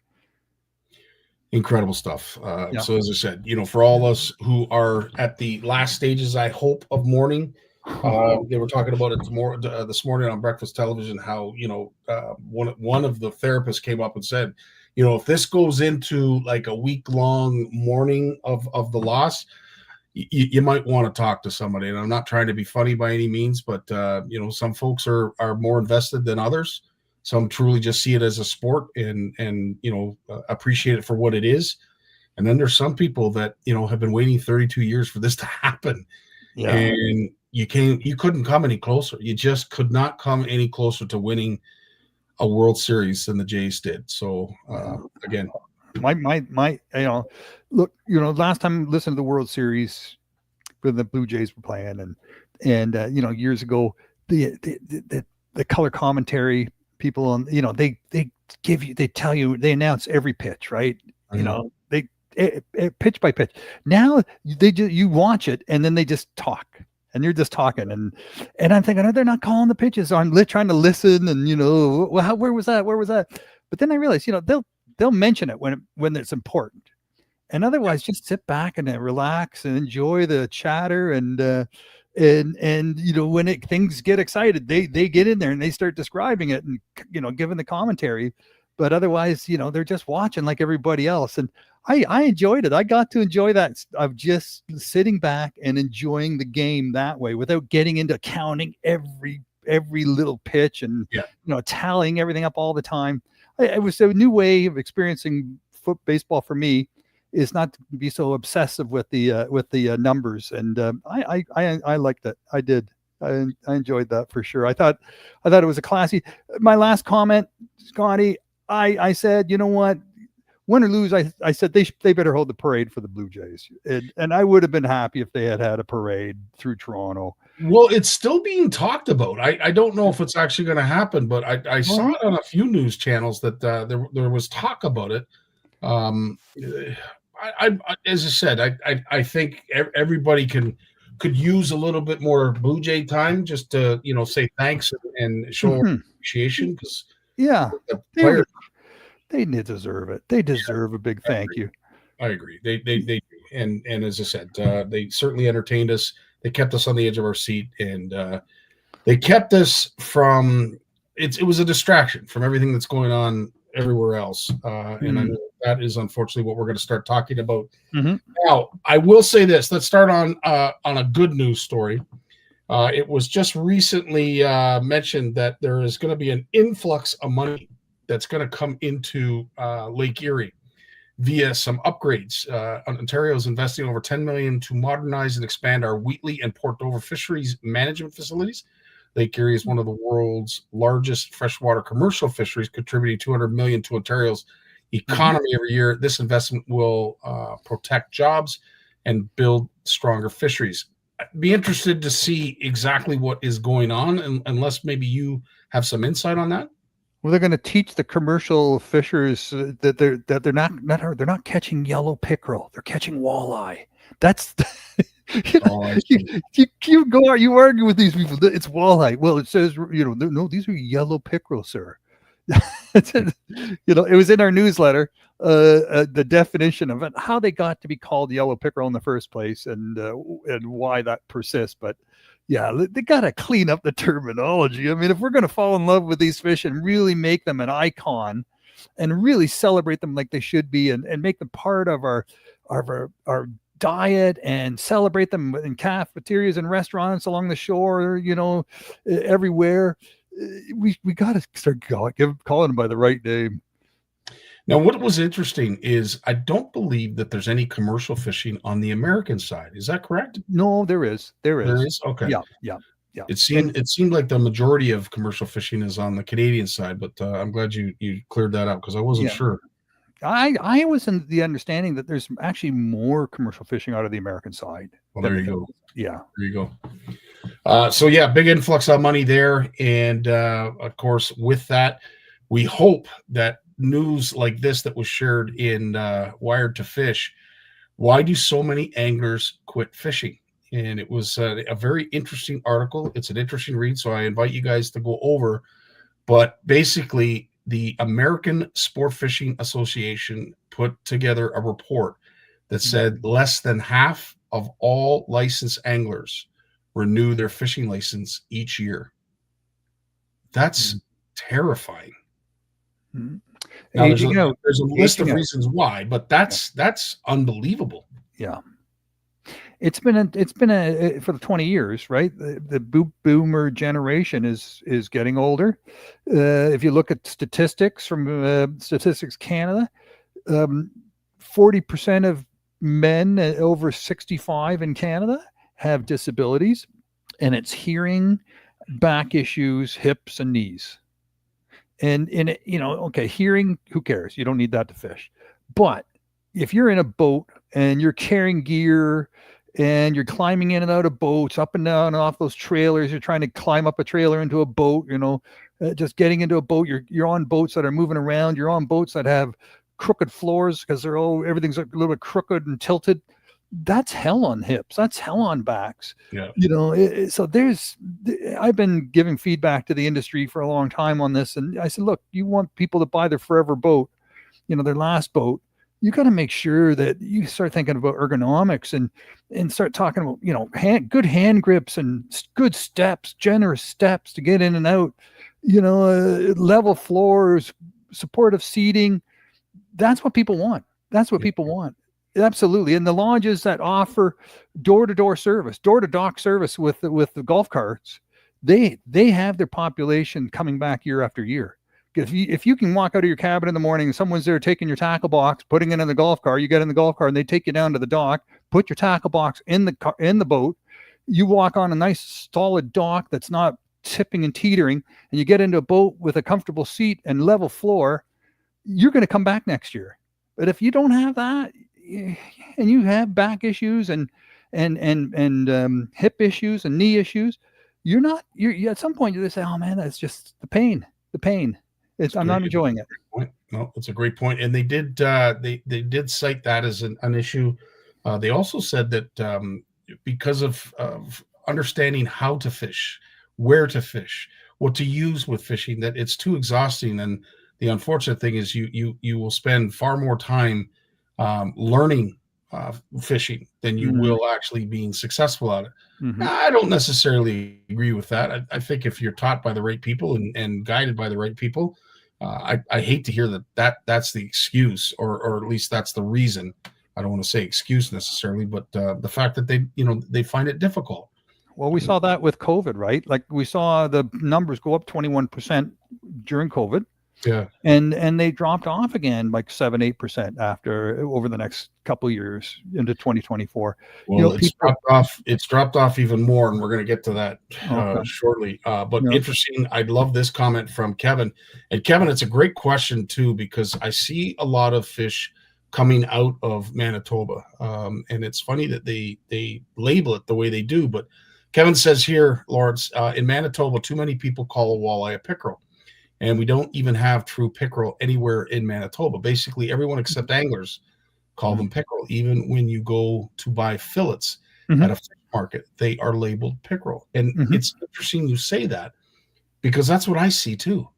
Incredible stuff. So as I said, for all of us who are at the last stages, I hope, of mourning. They were talking about it this morning on breakfast television, how one of the therapists came up and said, if this goes into like a week-long mourning of the loss, you might want to talk to somebody. And I'm not trying to be funny by any means, but some folks are more invested than others. Some truly just see it as a sport and appreciate it for what it is. And then there's some people that have been waiting 32 years for this to happen. Yeah. And you couldn't come any closer. You just could not come any closer to winning a World Series than the Jays did. So again, look, last time I listened to the World Series when the Blue Jays were playing, and years ago, the color commentary people on, they tell you, they announce every pitch, right? Mhm. They pitch by pitch. Now you watch it and then they just talk. And you're just talking, and I'm thinking, oh, they're not calling the pitches. So I'm trying to listen, and where was that? Where was that? But then I realized, they'll mention it when it's important, and otherwise, just sit back and relax and enjoy the chatter, and when things get excited, they get in there and they start describing it and giving the commentary. But otherwise, they're just watching like everybody else, and I enjoyed it. I got to enjoy that of just sitting back and enjoying the game that way without getting into counting every little pitch and tallying everything up all the time. It was a new way of experiencing baseball for me, is not to be so obsessive with the numbers. And I liked it. I did. I enjoyed that for sure. I thought it was a classy. My last comment, Scotty, I said, you know what? Win or lose, I said they better hold the parade for the Blue Jays, and I would have been happy if they had a parade through Toronto. Well, it's still being talked about. I don't know if it's actually going to happen, but I saw it on a few news channels that there was talk about it. As I said, I think everybody could use a little bit more Blue Jay time just to say thanks and show appreciation, because the players. They deserve it. They deserve a big thank you. I agree. They do. And as I said, they certainly entertained us. They kept us on the edge of our seat, and they kept us from it was a distraction from everything that's going on everywhere else. And I know that is unfortunately what we're going to start talking about. Now, I will say this. Let's start on a good news story. It was just recently mentioned that there is going to be an influx of money that's going to come into Lake Erie via some upgrades. Ontario is investing over $10 million to modernize and expand our Wheatley and Port Dover fisheries management facilities. Lake Erie is one of the world's largest freshwater commercial fisheries, contributing $200 million to Ontario's economy every year. This investment will protect jobs and build stronger fisheries. I'd be interested to see exactly what is going on, unless maybe you have some insight on that. Well, they're going to teach the commercial fishers that they're not catching yellow pickerel; they're catching walleye. That's you argue with these people. It's walleye. Well, it says no, these are yellow pickerel, sir. It was in our newsletter, the definition of it, how they got to be called yellow pickerel in the first place, and why that persists. But yeah, they got to clean up the terminology. I mean, if we're going to fall in love with these fish and really make them an icon and really celebrate them like they should be, and make them part of our diet and celebrate them in cafeterias and restaurants along the shore, everywhere, we got to start calling them by the right name. Now, what was interesting is I don't believe that there's any commercial fishing on the American side. Is that correct? No, there is. There is? Okay. Yeah. It seemed like the majority of commercial fishing is on the Canadian side, but I'm glad you cleared that out, because I wasn't sure. I was in the understanding that there's actually more commercial fishing out of the American side. Well, there you go. Yeah. There you go. So yeah, big influx of money there. And of course, with that, we hope that news like this that was shared in Wired to Fish, why do so many anglers quit fishing? And it was a very interesting article. It's an interesting read, so I invite you guys to go over. But basically, the American Sport Fishing Association put together a report that said less than half of all licensed anglers renew their fishing license each year. That's terrifying. Now, there's a list of reasons why, but that's unbelievable. Yeah. it's been for the 20 years, right? The boomer generation is getting older. If you look at statistics from Statistics Canada, 40% of men over 65 in Canada have disabilities, and it's hearing, back issues, hips, and knees. And in it, okay, hearing, who cares? You don't need that to fish. But if you're in a boat and you're carrying gear and you're climbing in and out of boats, up and down and off those trailers, you're trying to climb up a trailer into a boat, just getting into a boat, you're on boats that are moving around, you're on boats that have crooked floors because everything's a little bit crooked and tilted. That's hell on hips. That's hell on backs. Yeah. So I've been giving feedback to the industry for a long time on this. And I said, look, you want people to buy their forever boat, their last boat. You got to make sure that you start thinking about ergonomics and start talking about, good hand grips and good steps, generous steps to get in and out, level floors, supportive seating. That's what people want. That's what people want. Absolutely. And the lodges that offer door-to-door service, door-to-dock service with the golf carts, they have their population coming back year after year. If you can walk out of your cabin in the morning and someone's there taking your tackle box, putting it in the golf car, you get in the golf car and they take you down to the dock, put your tackle box in the boat, you walk on a nice solid dock that's not tipping and teetering, and you get into a boat with a comfortable seat and level floor, you're going to come back next year. But if you don't have that, and you have back issues and hip issues and knee issues, you're at some point you just say, oh man, that's just the pain. I'm not enjoying it. No, it's a great point. And they did cite that as an issue. They also said that because of understanding how to fish, where to fish, what to use with fishing, that it's too exhausting. And the unfortunate thing is you will spend far more time learning fishing than you will actually being successful at it. I don't necessarily agree with that. I think if you're taught by the right people and guided by the right people, I hate to hear that's the excuse, or at least that's the reason. I don't want to say excuse necessarily, but the fact that they find it difficult. Well, we saw that with COVID, right? Like we saw the numbers go up 21% during COVID. Yeah. And they dropped off again like 7-8% over the next couple of years into 2024. Well, it's dropped off even more, and we're going to get to that shortly. But interesting. I'd love this comment from Kevin. And Kevin, it's a great question too, because I see a lot of fish coming out of Manitoba. And it's funny that they label it the way they do. But Kevin says here, Lawrence, in Manitoba, too many people call a walleye a pickerel. And we don't even have true pickerel anywhere in Manitoba. Basically, everyone except anglers call them pickerel. Even when you go to buy fillets at a fish market, they are labeled pickerel. And it's interesting you say that, because that's what I see too.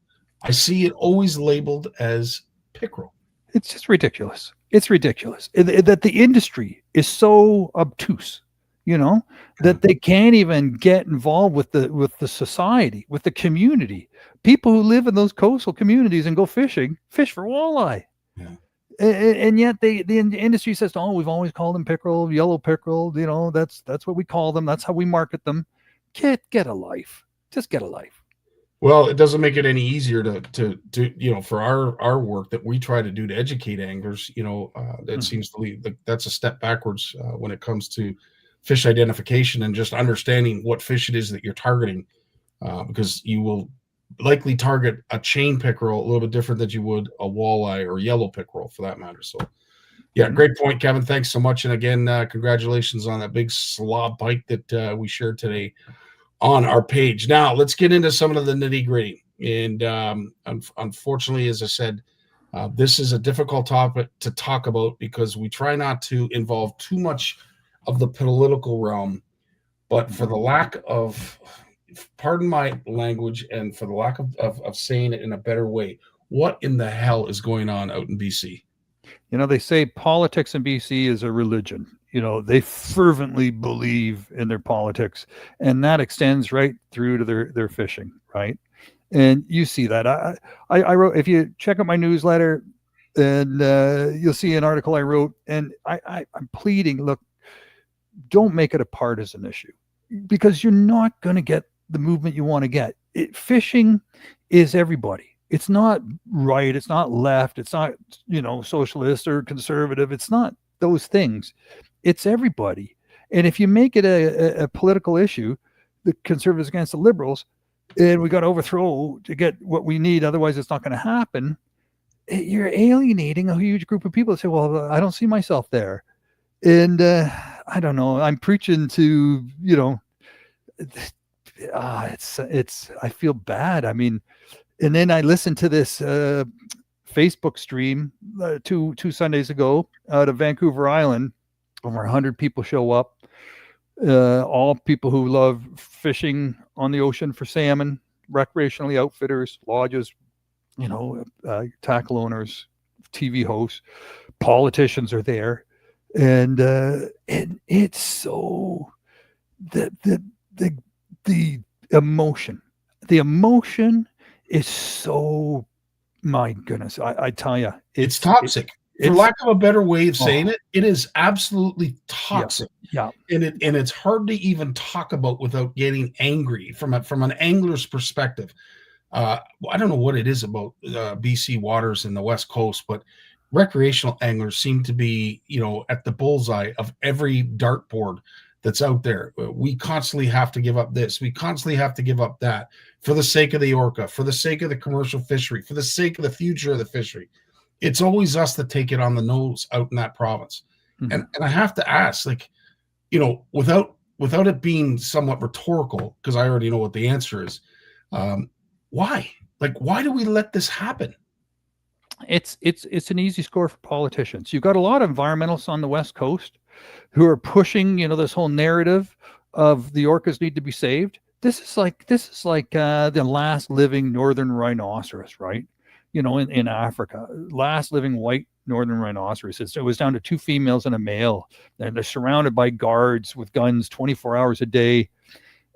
I see it always labeled as pickerel. It's just ridiculous. It's ridiculous that the industry is so obtuse, that they can't even get involved with the society, with the community. People who live in those coastal communities and go fish for walleye. Yeah. And yet the industry says, oh, we've always called them pickerel, yellow pickerel. That's what we call them. That's how we market them. Get a life. Just get a life. Well, it doesn't make it any easier to for our work that we try to do to educate anglers. That seems to lead, that's a step backwards when it comes to fish identification and just understanding what fish it is that you're targeting, because you will likely target a chain pickerel a little bit different than you would a walleye or yellow pickerel for that matter. So yeah, great point, Kevin. Thanks so much. And again, congratulations on that big slob bite that we shared today on our page. Now let's get into some of the nitty gritty. And unfortunately, as I said, this is a difficult topic to talk about because we try not to involve too much of the political realm, but for the lack of, pardon my language, and for the lack of saying it in a better way, what in the hell is going on out in BC? They say politics in BC is a religion. They fervently believe in their politics, and that extends right through to their fishing, right? And you see that. I wrote, if you check out my newsletter, and you'll see an article I wrote, and I'm pleading, look, don't make it a partisan issue, because you're not going to get the movement you want to get. Fishing is everybody. It's not right. It's not left. It's not, socialist or conservative. It's not those things. It's everybody. And if you make it a political issue, the conservatives against the liberals, and we got to overthrow to get what we need, otherwise it's not going to happen, you're alienating a huge group of people that say, well, I don't see myself there. And I don't know. I'm preaching to, I feel bad. I mean, and then I listened to this Facebook stream two Sundays ago out of Vancouver Island. Over 100 people show up. All people who love fishing on the ocean for salmon, recreationally outfitters, lodges, tackle owners, TV hosts, politicians are there, and it's so the emotion is so, my goodness, I tell you, it's toxic. For lack of a better way of saying it, it is absolutely toxic. Yeah. And it's hard to even talk about without getting angry from an angler's perspective. I don't know what it is about BC waters and the West Coast, but recreational anglers seem to be, at the bullseye of every dartboard that's out there. We constantly have to give up this. We constantly have to give up that for the sake of the orca, for the sake of the commercial fishery, for the sake of the future of the fishery. It's always us that take it on the nose out in that province. Mm-hmm. And I have to ask, without it being somewhat rhetorical, because I already know what the answer is, why? Why do we let this happen? It's an easy score for politicians. You've got a lot of environmentalists on the West Coast who are pushing, this whole narrative of the orcas need to be saved. This is like the last living northern rhinoceros, right? In Africa, last living white northern rhinoceros. It was down to 2 females and a male, and they're surrounded by guards with guns 24 hours a day.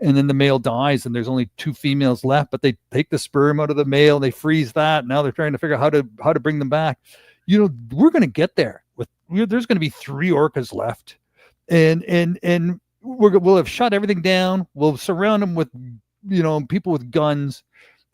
And then the male dies, and there's only 2 females left. But they take the sperm out of the male, they freeze that. Now they're trying to figure out how to bring them back. We're going to get there. There's going to be 3 orcas left, and we'll have shut everything down. We'll surround them with people with guns.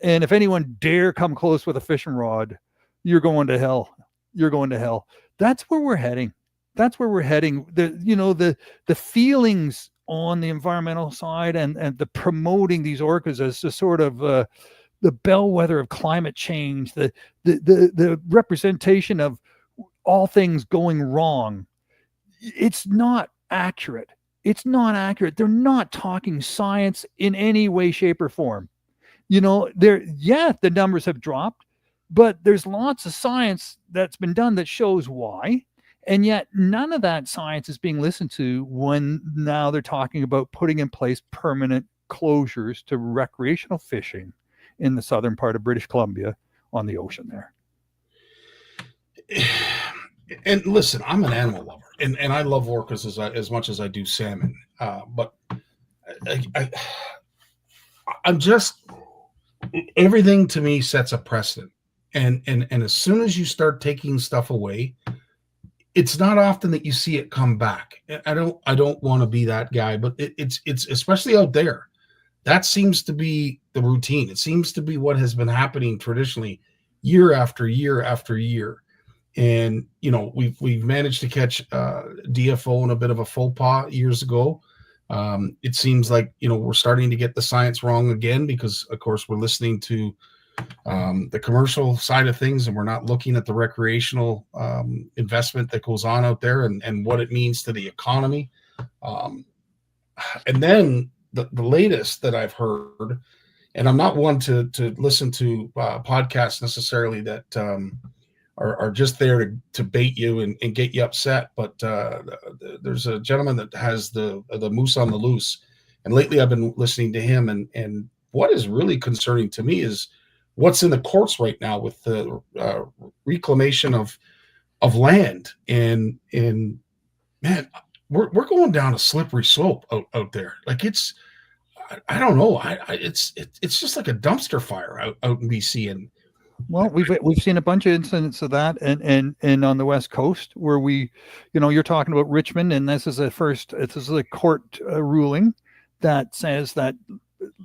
And if anyone dare come close with a fishing rod, you're going to hell. You're going to hell. That's where we're heading. The feelings on the environmental side and the promoting these orcas as a sort of the bellwether of climate change, the representation of all things going wrong. It's not accurate. They're not talking science in any way, shape, or form. The numbers have dropped, but there's lots of science that's been done that shows why. And yet none of that science is being listened to when now they're talking about putting in place permanent closures to recreational fishing in the southern part of British Columbia on the ocean there. And listen, I'm an animal lover, and I love orcas as much as I do salmon. But I'm just, everything to me sets a precedent. And as soon as you start taking stuff away, it's not often that you see it come back. I don't want to be that guy, but it's especially out there. That seems to be the routine. It seems to be what has been happening traditionally year after year after year. And, we've managed to catch DFO in a bit of a faux pas years ago. It seems like, we're starting to get the science wrong again, because of course we're listening to the commercial side of things, and we're not looking at the recreational investment that goes on out there and what it means to the economy. And then the latest that I've heard, and I'm not one to listen to podcasts necessarily that are just there to bait you and get you upset. But there's a gentleman that has the Moose on the Loose. And lately I've been listening to him. And what is really concerning to me is what's in the courts right now with the reclamation of land. And man, we're going down a slippery slope out there. Like I don't know. It's just like a dumpster fire out in BC. And Well, we've seen a bunch of incidents of that, and on the West Coast where you're talking about Richmond, and this is a court ruling that says that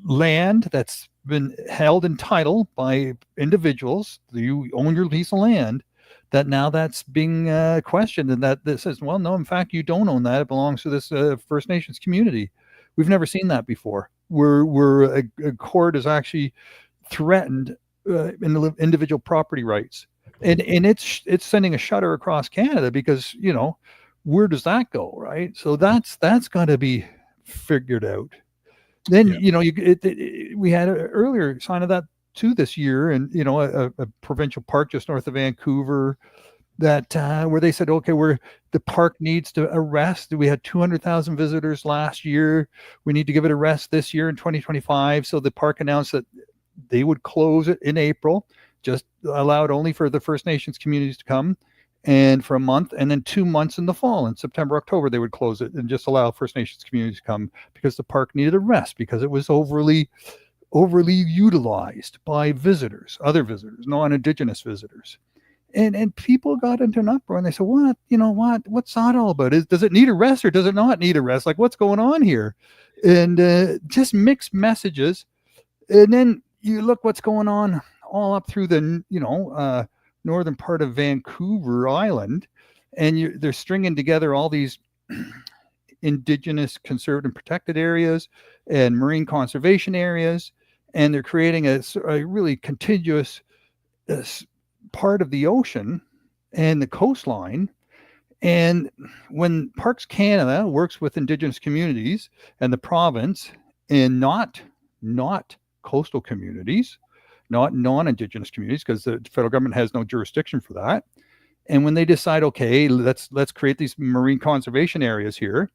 land that's been held in title by individuals, you own your piece of land, that now that's being questioned, and that says, well, no, in fact, you don't own that. It belongs to this First Nations community. We've never seen that before, where a court is actually threatened individual property rights, and it's sending a shudder across Canada, because where does that go, right? So that's got to be figured out. Then we had an earlier sign of that too this year, and a provincial park just north of Vancouver, that where they said, okay, the park needs to arrest. We had 200,000 visitors last year. We need to give it a rest this year in 2025. So the park announced that they would close it in April, just allowed only for the First Nations communities to come, and for a month, and then 2 months in the fall, in September, October, they would close it and just allow First Nations communities to come, because the park needed a rest, because it was overly utilized by visitors, other visitors, non-Indigenous visitors. And people got into an uproar, and they said, what's that all about? Does it need a rest, or does it not need a rest? Like, what's going on here? And just mixed messages. And then you look what's going on all up through the northern part of Vancouver Island, and they're stringing together all these Indigenous conserved and protected areas and marine conservation areas, and they're creating a really contiguous part of the ocean and the coastline. And when Parks Canada works with Indigenous communities and the province, and not coastal communities, not non-Indigenous communities, because the federal government has no jurisdiction for that. And when they decide, okay, let's create these marine conservation areas here,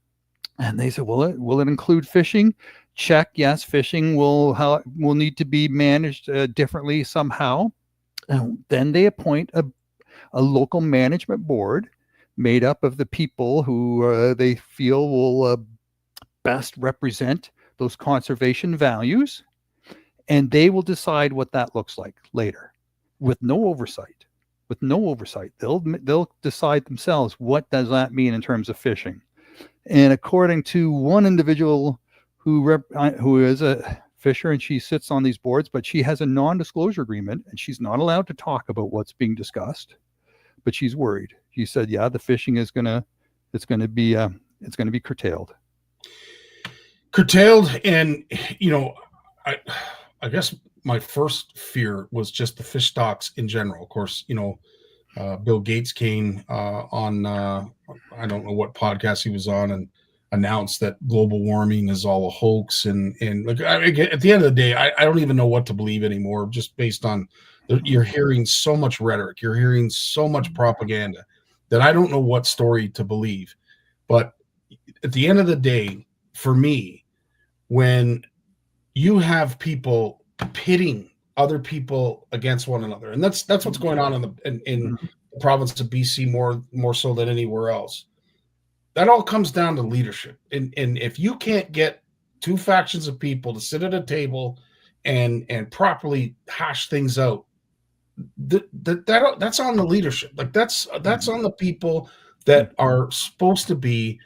and they said, will it include fishing? Check, yes, fishing will need to be managed differently somehow. And then they appoint a local management board made up of the people who they feel will best represent those conservation values, and they will decide what that looks like later, with no oversight. They'll decide themselves, what does that mean in terms of fishing. And according to one individual who is a fisher, and she sits on these boards, but she has a non-disclosure agreement, and she's not allowed to talk about what's being discussed, but she's worried. She said, yeah, the fishing is going to be curtailed. And I guess my first fear was just the fish stocks in general. Of course, Bill Gates came on, I don't know what podcast he was on, and announced that global warming is all a hoax. And like, at the end of the day, I don't even know what to believe anymore, just based on you're hearing so much rhetoric, you're hearing so much propaganda, that I don't know what story to believe. But at the end of the day, for me, when you have people pitting other people against one another, and that's what's going on in the province of BC more so than anywhere else. That all comes down to leadership, and if you can't get two factions of people to sit at a table and properly hash things out, that's on the leadership. Like that's on the people that are supposed to be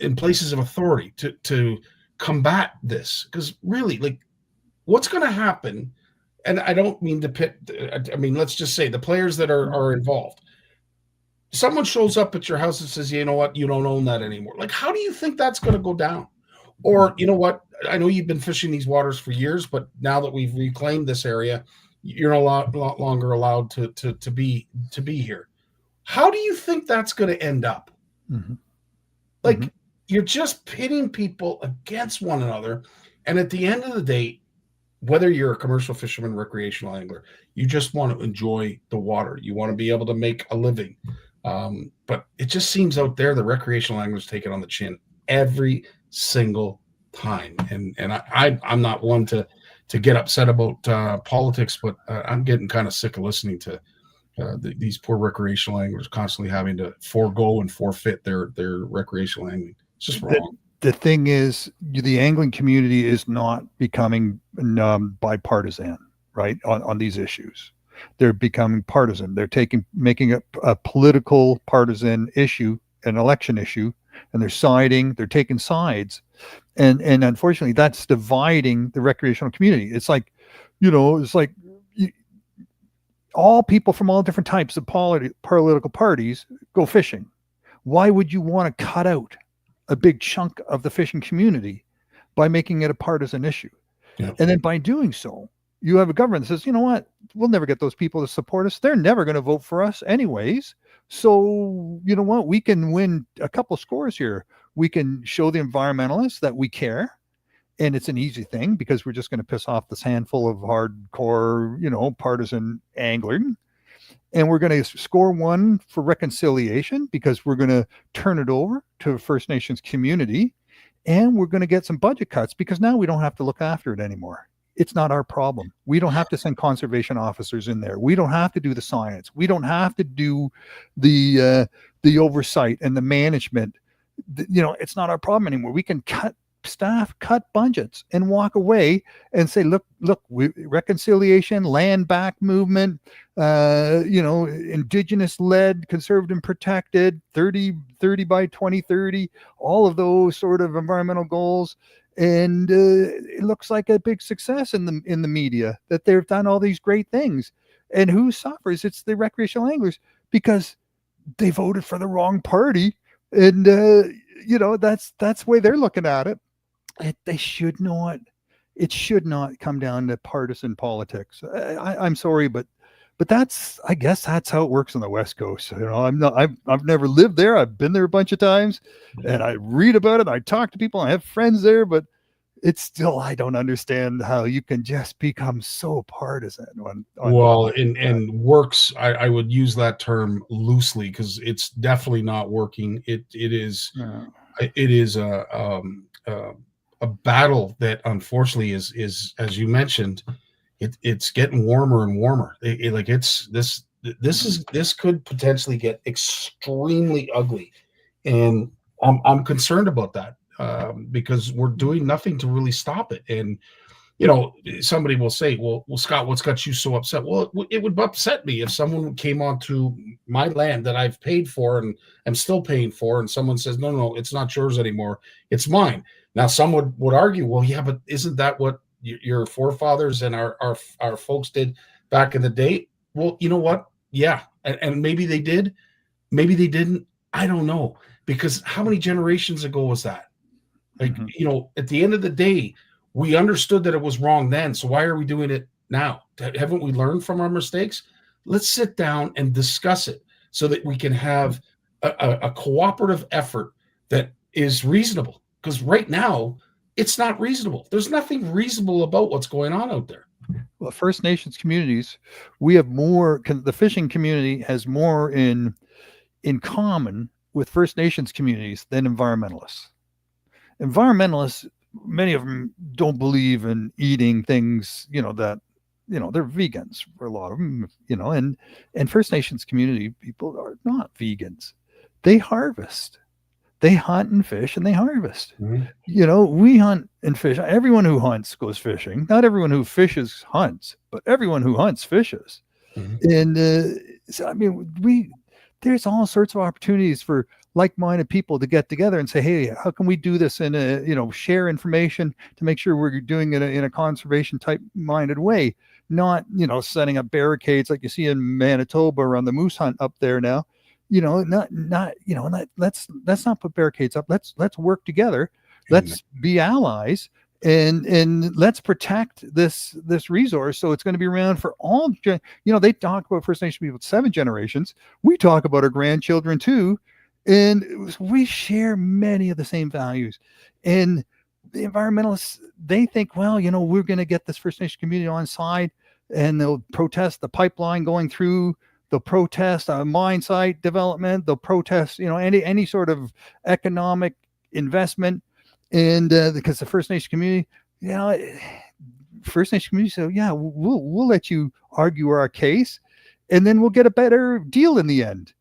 in places of authority to combat this. Because really, like, what's going to happen? And I don't mean to pit. I mean, let's just say the players that are involved. Someone shows up at your house and says, you know what, you don't own that anymore. Like, how do you think that's going to go down? Or, you know what, I know you've been fishing these waters for years, but now that we've reclaimed this area, you're a lot longer allowed to be here. How do you think that's going to end up? Mm-hmm. Like, mm-hmm. You're just pitting people against one another. And at the end of the day, whether you're a commercial fisherman, recreational angler, you just want to enjoy the water. You want to be able to make a living. But it just seems out there the recreational anglers take it on the chin every single time. And I'm not one to get upset about politics, but I'm getting kind of sick of listening to these poor recreational anglers constantly having to forego and forfeit their recreational angling. It's just wrong. The thing is, the angling community is not becoming bipartisan, right, on these issues. They're becoming partisan. They're making a political partisan issue, an election issue, and they're taking sides. And unfortunately, that's dividing the recreational community. It's like, all people from all different types of political parties go fishing. Why would you want to cut out a big chunk of the fishing community by making it a partisan issue? Yeah. And then by doing so, you have a government that says, you know what, we'll never get those people to support us. They're never going to vote for us anyways. So you know what, we can win a couple scores here. We can show the environmentalists that we care. And it's an easy thing because we're just going to piss off this handful of hardcore, partisan angling. And we're going to score one for reconciliation because we're going to turn it over to First Nations community. And we're going to get some budget cuts because now we don't have to look after it anymore. It's not our problem. We don't have to send conservation officers in there. We don't have to do the science. We don't have to do the oversight and the management. It's not our problem anymore. We can cut staff, cut budgets, and walk away and say, look, reconciliation, land back movement, indigenous led, conserved and protected, 30 by 2030, all of those sort of environmental goals. And it looks like a big success in the media that they've done all these great things. And who suffers? It's the recreational anglers because they voted for the wrong party. And that's the way they're looking at it. It should not come down to partisan politics. I'm sorry, but I guess that's how it works on the West Coast. I've never lived there. I've been there a bunch of times and I read about it. I talk to people. I have friends there, but it's still, I don't understand how you can just become so partisan. Works. I would use that term loosely because it's definitely not working. It is a battle that unfortunately is as you mentioned, it's getting warmer and warmer. This could potentially get extremely ugly, and I'm concerned about that because we're doing nothing to really stop it. And somebody will say, well, Scott, what's got you so upset? Well, it would upset me if someone came onto my land that I've paid for and I'm still paying for, and someone says, no, it's not yours anymore, it's mine. Now, some would argue, well, yeah, but isn't that what your forefathers and our folks did back in the day? Well, you know what? Yeah, and maybe they did, maybe they didn't. I don't know, because how many generations ago was that? Like, at the end of the day, we understood that it was wrong then. So why are we doing it now? Haven't we learned from our mistakes? Let's sit down and discuss it so that we can have a cooperative effort that is reasonable. Because right now, it's not reasonable. There's nothing reasonable about what's going on out there. Well, First Nations communities, we have more. The fishing community has more in common with First Nations communities than environmentalists. Environmentalists, many of them don't believe in eating things, that, they're vegans for a lot of them, and First Nations community people are not vegans. They harvest. They hunt and fish and they harvest. Mm-hmm. We hunt and fish. Everyone who hunts goes fishing. Not everyone who fishes hunts, but everyone who hunts fishes. Mm-hmm. And there's all sorts of opportunities for like-minded people to get together and say, hey, how can we do this in share information to make sure we're doing it in a conservation type minded way, not, setting up barricades like you see in Manitoba around the moose hunt up there now. Let's not put barricades up. Let's work together. Let's be allies and let's protect this resource. So it's going to be around for all, they talk about First Nation people 7 generations. We talk about our grandchildren too. And we share many of the same values. And the environmentalists, they think, well, we're going to get this First Nation community on side and they'll protest the pipeline going through. They'll protest mine site development. They'll protest, any sort of economic investment. And because the First Nation community, First Nation community said, yeah, we'll let you argue our case, and then we'll get a better deal in the end.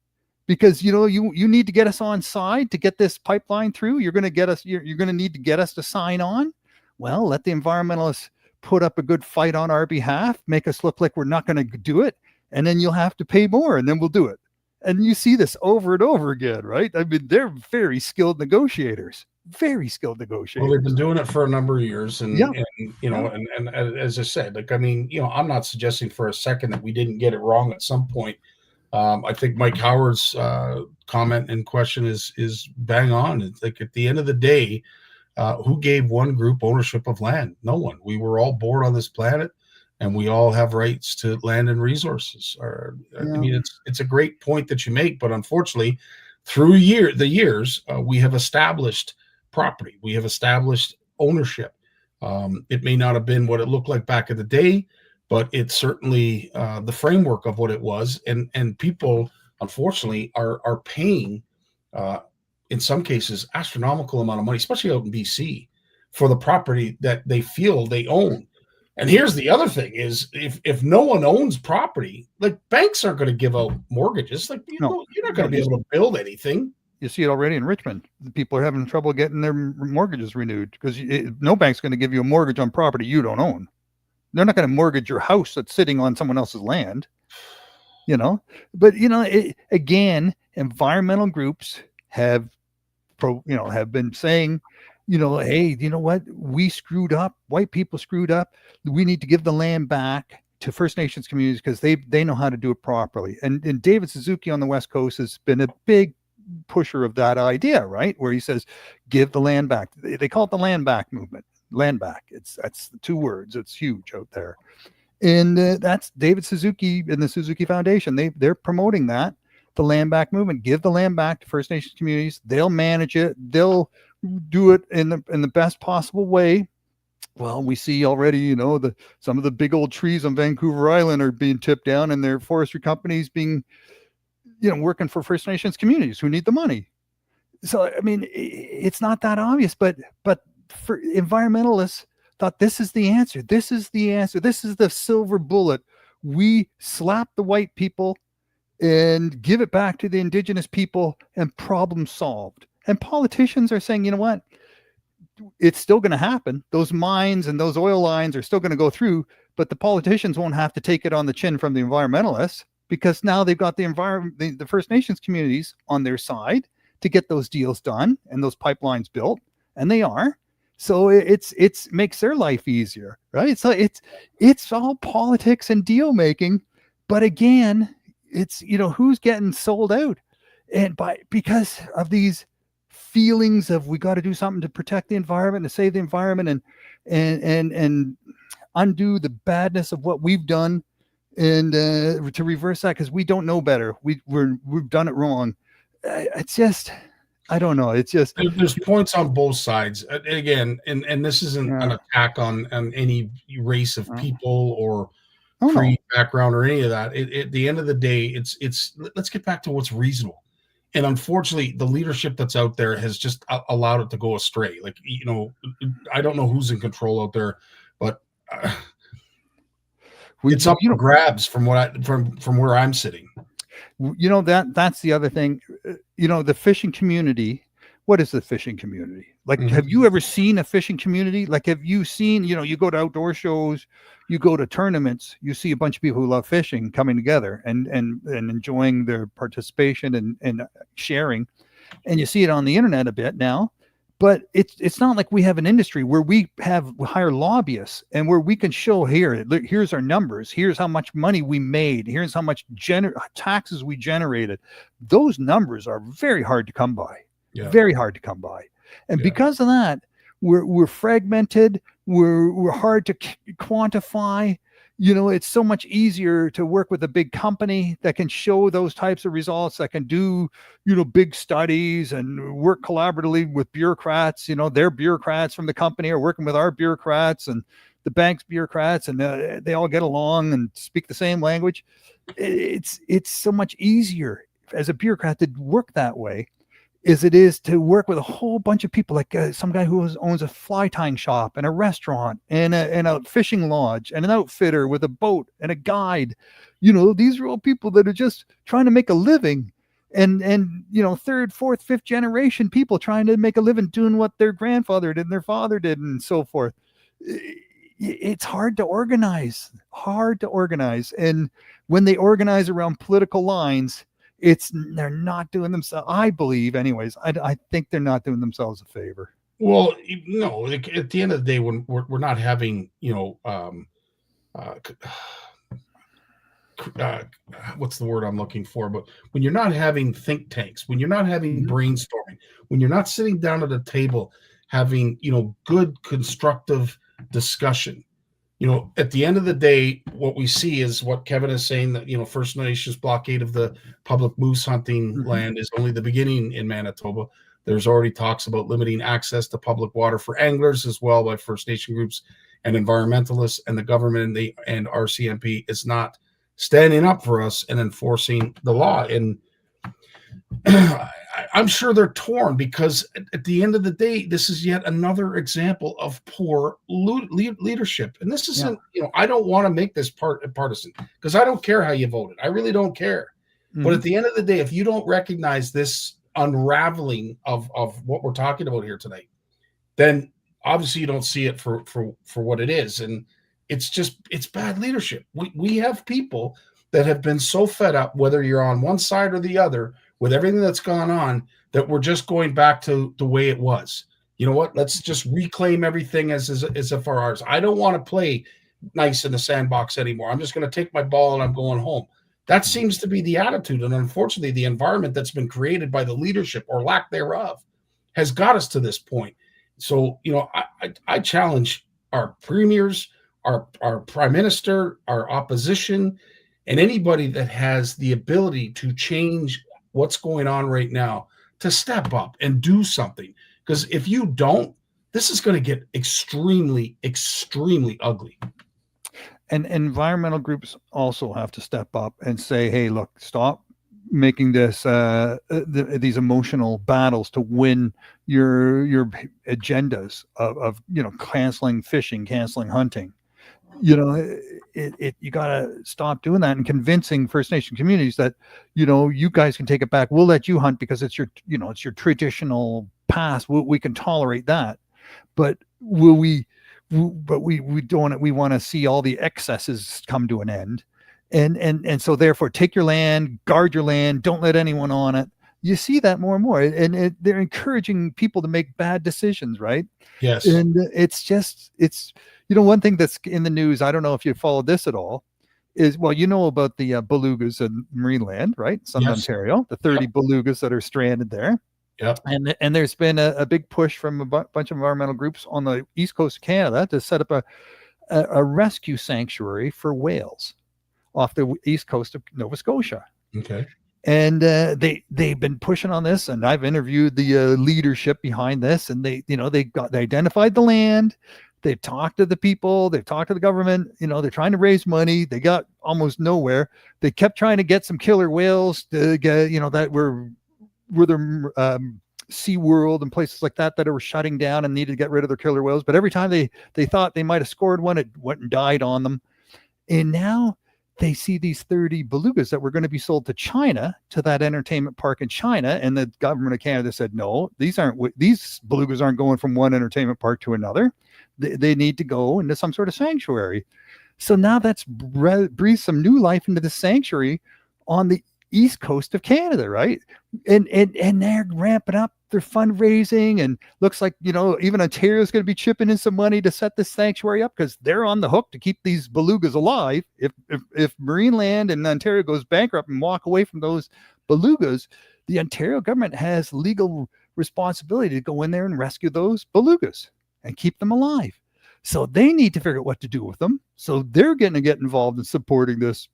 Because you need to get us on side to get this pipeline through. You're going to get us. You're going to need to get us to sign on. Well, let the environmentalists put up a good fight on our behalf, make us look like we're not going to do it. and then you'll have to pay more, and then we'll do it. And you see this over and over again, right? I mean, they're very skilled negotiators. Very skilled negotiators. Well, they've been doing it for a number of years, and, Yeah. and you know, and as I said, like, I mean, you know, I'm not suggesting for a second that we didn't get it wrong at some point. I think Mike Howard's comment and question is bang on. It's like, at the end of the day, who gave one group ownership of land? No one. We were all born on this planet, and we all have rights to land and resources. I mean, it's a great point that you make, but unfortunately, through the years, we have established property. We have established ownership. It may not have been what it looked like back in the day, but it's certainly the framework of what it was. And people, unfortunately, are paying, in some cases, astronomical amount of money, especially out in BC, for the property that they feel they own. And here's the other thing: is if no one owns property, like, banks aren't going to give out mortgages. Like, you're not going to be able to build anything. You see it already in Richmond. People are having trouble getting their mortgages renewed because no bank's going to give you a mortgage on property you don't own. They're not going to mortgage your house that's sitting on someone else's land, you know. But, you know, again, environmental groups have been saying, you know, hey, you know what? We screwed up. White people screwed up. We need to give the land back to First Nations communities because they know how to do it properly. And David Suzuki on the West Coast has been a big pusher of that idea, right? Where he says, give the land back. They call it the land back movement. Land back. That's the two words. It's huge out there. And that's David Suzuki and the Suzuki Foundation. They're promoting that, the land back movement. Give the land back to First Nations communities. They'll manage it. They'll do it in the best possible way. Well, we see already, you know, some of the big old trees on Vancouver Island are being tipped down, and their forestry companies being, you know, working for First Nations communities who need the money. So, I mean, it's not that obvious, but for environmentalists thought this is the answer. This is the answer. This is the silver bullet. We slap the white people and give it back to the Indigenous people, and problem solved. And politicians are saying, you know what? It's still going to happen. Those mines and those oil lines are still going to go through, but the politicians won't have to take it on the chin from the environmentalists, because now they've got the First Nations communities on their side to get those deals done and those pipelines built, and they are. So it's makes their life easier, right? So it's all politics and deal making, but again, it's, you know, who's getting sold out, and because of these feelings of we got to do something to protect the environment, to save the environment, and undo the badness of what we've done, and to reverse that because we don't know better. We've done it wrong. It's just, I don't know. It's just there's points on both sides. Again, and this isn't an attack on any race of people or creed, background, or any of that. At the end of the day, it's let's get back to what's reasonable. And unfortunately, the leadership that's out there has just allowed it to go astray. Like, you know, I don't know who's in control out there, but it's up for grabs from where I'm sitting. You know, that's the other thing. You know, the fishing community. What is the fishing community? Like, have you ever seen a fishing community? Like, have you seen, you know, you go to outdoor shows, you go to tournaments, you see a bunch of people who love fishing coming together and enjoying their participation and sharing. And you see it on the internet a bit now, but it's not like we have an industry where we hire lobbyists and where we can show here's our numbers. Here's how much money we made. Here's how much taxes we generated. Those numbers are very hard to come by. Yeah. Very hard to come by. And because of that, we're fragmented. We're hard to quantify. You know, it's so much easier to work with a big company that can show those types of results, that can do, you know, big studies and work collaboratively with bureaucrats. You know, their bureaucrats from the company are working with our bureaucrats and the bank's bureaucrats, and they all get along and speak the same language. It's so much easier as a bureaucrat to work that way as it is to work with a whole bunch of people, like some guy who owns a fly tying shop and a restaurant and a fishing lodge and an outfitter with a boat and a guide. You know, these are all people that are just trying to make a living, and you know, third, fourth, fifth generation people trying to make a living doing what their grandfather did and their father did and so forth. it's hard to organize, and when they organize around political lines, they're not doing themselves, I believe anyways, I think they're not doing themselves a favor. Well, no, at the end of the day, when we're not having, uh, uh, what's the word I'm looking for? But when you're not having think tanks, when you're not having Mhm. brainstorming, when you're not sitting down at a table having, good constructive discussion, at the end of the day, what we see is what Kevin is saying, that, First Nations blockade of the public moose hunting Mhm. land is only the beginning in Manitoba. There's already talks about limiting access to public water for anglers as well by First Nation groups and environmentalists, and the government and RCMP is not standing up for us and enforcing the law. And I'm sure they're torn, because at the end of the day, this is yet another example of poor leadership. And this Yeah. isn't, I don't want to make this partisan, because I don't care how you voted. I really don't care. But Mhm. at the end of the day, if you don't recognize this unraveling of what we're talking about here tonight, then obviously you don't see it for what it is. And it's bad leadership. We have people that have been so fed up, whether you're on one side or the other, with everything that's gone on, that we're just going back to the way it was. You know what? Let's just reclaim everything as if for ours. I don't want to play nice in the sandbox anymore. I'm just going to take my ball and I'm going home. That seems to be the attitude. And unfortunately, the environment that's been created by the leadership, or lack thereof, has got us to this point. So, I challenge our premiers, our prime minister, our opposition, and anybody that has the ability to change what's going on right now, to step up and do something. Because if you don't, this is going to get extremely, extremely ugly. And environmental groups also have to step up and say, hey, look, stop making these emotional battles to win your agendas of canceling fishing, canceling hunting. You got to stop doing that, and convincing First Nation communities that you guys can take it back. We'll let you hunt because it's your traditional past. We can tolerate that, but will we? But we don't. We want to see all the excesses come to an end, and so therefore take your land, guard your land, don't let anyone on it. You see that more and more, and they're encouraging people to make bad decisions, right? Yes. And it's one thing that's in the news. I don't know if you followed this at all. Is about the belugas in Marineland, right? Southern Yes. Ontario, the 30 belugas that are stranded there. Yep. And there's been a big push from a bunch of environmental groups on the east coast of Canada to set up a rescue sanctuary for whales off the east coast of Nova Scotia. Okay. And they've been pushing on this, and I've interviewed the leadership behind this, and they identified the land. They've talked to the people. They've talked to the government. They're trying to raise money. They got almost nowhere. They kept trying to get some killer whales to get, that were their Sea World and places like that were shutting down and needed to get rid of their killer whales. But every time they thought they might have scored one, it went and died on them. And now they see these 30 belugas that were going to be sold to China, to that entertainment park in China. And the government of Canada said, no, these belugas aren't going from one entertainment park to another. They need to go into some sort of sanctuary. So now that's breathed some new life into the sanctuary on the east coast of Canada, right? And they're ramping up their fundraising, and looks like even Ontario is going to be chipping in some money to set this sanctuary up, because they're on the hook to keep these belugas alive. If Marineland and Ontario goes bankrupt and walk away from those belugas, the Ontario government has legal responsibility to go in there and rescue those belugas and keep them alive. So they need to figure out what to do with them. So they're going to get involved in supporting this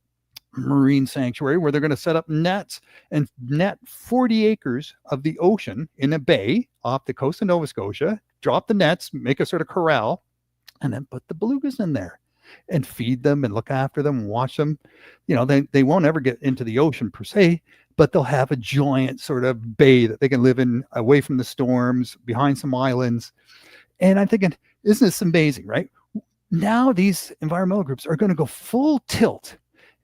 marine sanctuary, where they're going to set up nets and net 40 acres of the ocean in a bay off the coast of Nova Scotia, drop the nets, make a sort of corral, and then put the belugas in there and feed them and look after them, watch them. They won't ever get into the ocean per se, but they'll have a giant sort of bay that they can live in, away from the storms, behind some islands. And I'm thinking, isn't this amazing, right? Now these environmental groups are going to go full tilt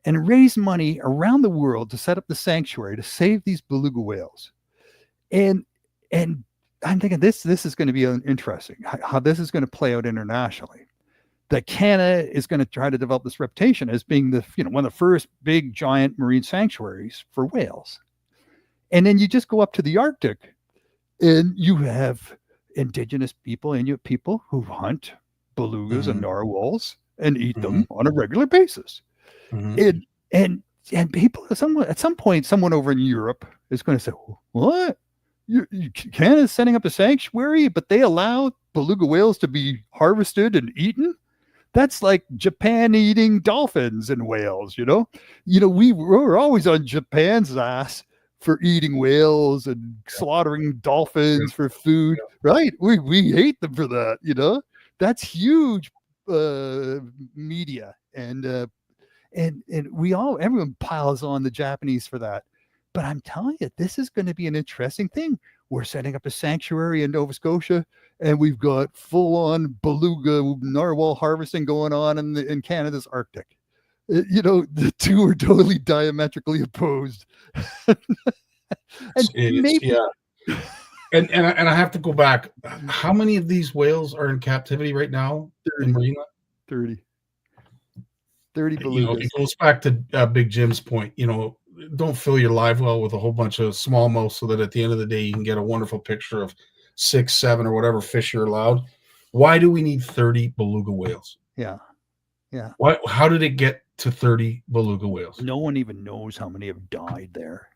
and raise money around the world to set up the sanctuary to save these beluga whales. And I'm thinking this is going to be interesting, how this is going to play out internationally. that Canada is going to try to develop this reputation as being the, one of the first big giant marine sanctuaries for whales. And then you just go up to the Arctic and you have indigenous people, Inuit people who hunt belugas and narwhals and eat them on a regular basis. And people at some point, someone over in Europe is going to say, what? Canada's setting up a sanctuary, but they allow beluga whales to be harvested and eaten? That's like Japan eating dolphins and whales, we're always on Japan's ass for eating whales and slaughtering dolphins for food, right? We hate them for that, that's huge media. And everyone piles on the Japanese for that. But I'm telling you, this is going to be an interesting thing. We're setting up a sanctuary in Nova Scotia, and we've got full-on beluga narwhal harvesting going on in Canada's Arctic. The two are totally diametrically opposed. And I have to go back. How many of these whales are in captivity right now in Marina? 30 belugas. It goes back to Big Jim's point. Don't fill your live well with a whole bunch of smallmouth so that at the end of the day you can get a wonderful picture of 6, 7, or whatever fish you're allowed. Why do we need 30 beluga whales? Yeah. How did it get to 30 beluga whales? No one even knows how many have died there.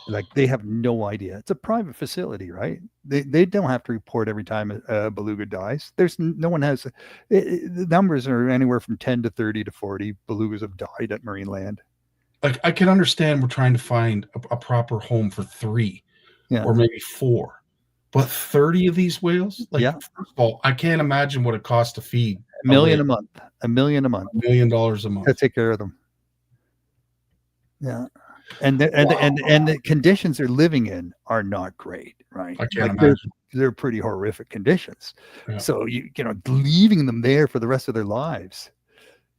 Like, they have no idea. It's a private facility, right? They don't have to report every time a beluga dies. No one has the numbers are anywhere from 10 to 30 to 40 belugas have died at marine land. Like, I can understand we're trying to find a proper home for 3 or maybe 4, but 30 of these whales? First of all, I can't imagine what it costs to feed $1 million a month. $1 million a month. $1 million a month to take care of them. Yeah. And the conditions they're living in are not great, right? I can't imagine. They're pretty horrific conditions. Yeah. So leaving them there for the rest of their lives.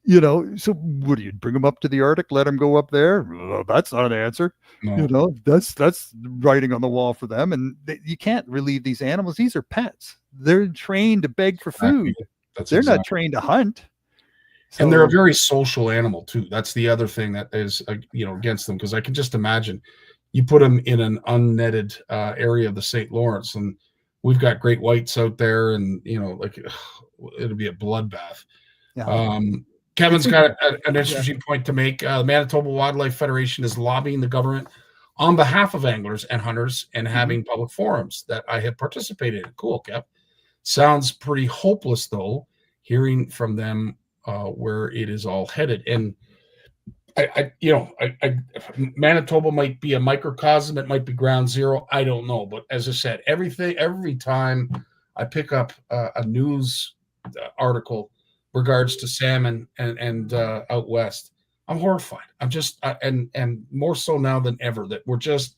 So what do you bring them up to the Arctic, let them go up there? Well, that's not an answer. No. That's writing on the wall for them. And you can't relieve these animals. These are pets. They're trained to beg for food. They're not trained to hunt. So, and they're a very social animal too. That's the other thing that is, against them. Because I can just imagine you put them in an unnetted area of the St. Lawrence, and we've got great whites out there, and it'll be a bloodbath. Yeah. Kevin's got an interesting point to make. The Manitoba Wildlife Federation is lobbying the government on behalf of anglers and hunters and having public forums that I have participated in. Cool, Kev. Sounds pretty hopeless, though, hearing from them where it is all headed. And Manitoba might be a microcosm. It might be ground zero. I don't know. But as I said, every time I pick up a news article regards to salmon and out west, I'm horrified. I'm just and more so now than ever that we're just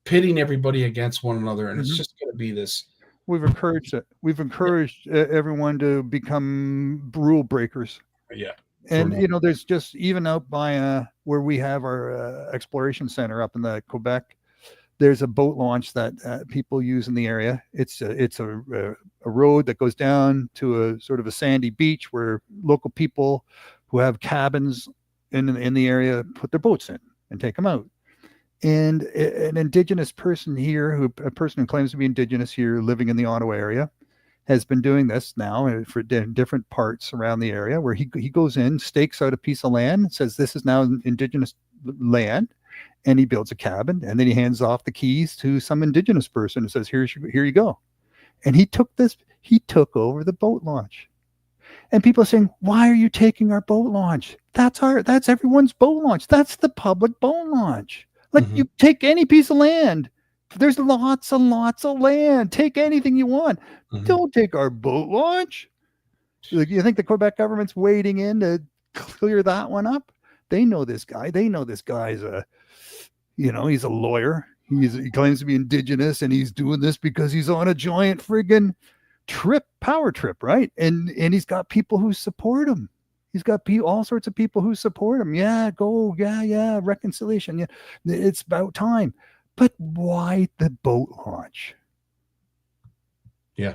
pitting everybody against one another, and it's just going to be this. We've encouraged it. We've encouraged everyone to become rule breakers. Yeah. And there's just, even out by where we have our exploration center up in the Quebec, there's a boat launch that people use in the area. It's a road that goes down to a sort of a sandy beach where local people who have cabins in the area put their boats in and take them out. And an indigenous person here, a person who claims to be indigenous here living in the Ottawa area, has been doing this now for different parts around the area, where he goes in, stakes out a piece of land, says this is now indigenous land, and he builds a cabin, and then he hands off the keys to some indigenous person and says, here you go. And he took over the boat launch. And people are saying, why are you taking our boat launch? That's everyone's boat launch. That's the public boat launch. Like, you take any piece of land. There's lots and lots of land. Take anything you want. Don't take our boat launch. Like, you think the Quebec government's wading in to clear that one up? They know this guy. They know this guy's he's a lawyer. He claims to be indigenous, and he's doing this because he's on a giant friggin' power trip, right? And he's got people who support him. He's got all sorts of people who support him. Yeah, go. Yeah, reconciliation. Yeah, it's about time. But why the boat launch? Yeah.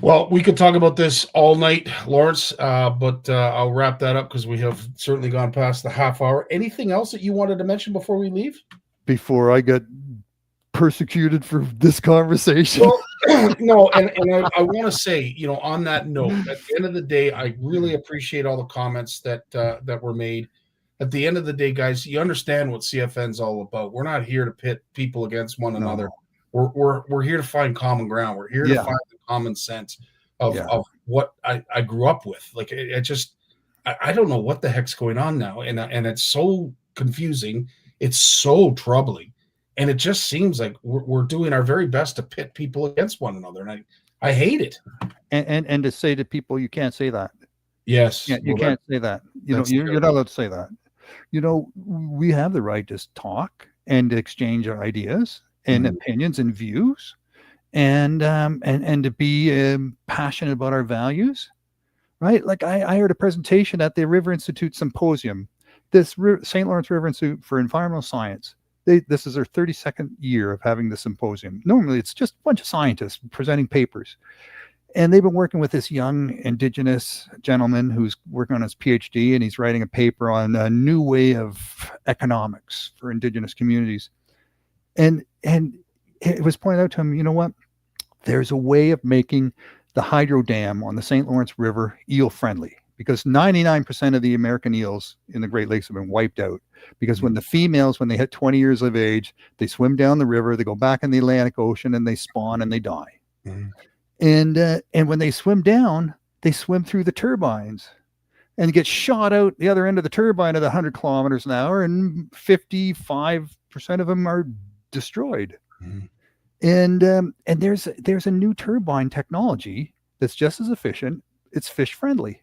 Well, we could talk about this all night, Lawrence, but I'll wrap that up because we have certainly gone past the half hour. Anything else that you wanted to mention before we leave? Before I get persecuted for this conversation. Well, no, and I want to say, on that note, at the end of the day, I really appreciate all the comments that were made. At the end of the day, guys, you understand what CFN's all about. We're not here to pit people against one another. We're here to find common ground. We're here to find the common sense of what I grew up with. Like I don't know what the heck's going on now, and it's so confusing. It's so troubling. And it just seems like we're doing our very best to pit people against one another. And I hate it. And to say to people, you can't say that. Yes. You can't say that. You're not allowed to say that. We have the right to talk and to exchange our ideas and opinions and views and to be passionate about our values. Right. Like I heard a presentation at the River Institute Symposium, this St. Lawrence River Institute for Environmental Science. This is their 32nd year of having the symposium. Normally, it's just a bunch of scientists presenting papers. And they've been working with this young Indigenous gentleman who's working on his PhD, and he's writing a paper on a new way of economics for Indigenous communities. And it was pointed out to him, you know what? There's a way of making the hydro dam on the St. Lawrence River eel friendly, because 99% of the American eels in the Great Lakes have been wiped out. Because when the females, when they hit 20 years of age, they swim down the river, they go back in the Atlantic Ocean, and they spawn and they die. And when they swim down, they swim through the turbines and get shot out the other end of the turbine at 100 kilometers an hour, and 55% of them are destroyed. And there's a new turbine technology that's just as efficient. It's fish friendly.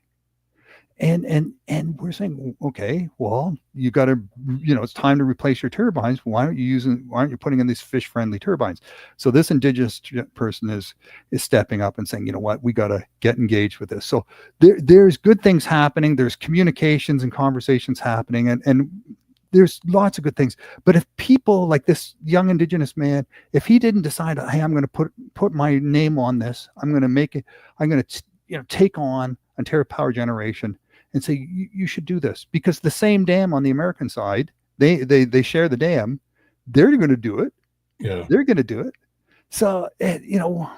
And we're saying, okay, well, you got to, it's time to replace your turbines. Why aren't you putting in these fish friendly turbines? So this Indigenous person is stepping up and saying, you know what, we got to get engaged with this. So there's good things happening. There's communications and conversations happening, and there's lots of good things. But if people like this young Indigenous man, if he didn't decide, hey, I'm going to put my name on this, I'm going to make it, I'm going to take on Ontario Power Generation and say, you should do this, because the same dam on the American side, they share the dam. They're going to do it. Yeah. They're going to do it. So,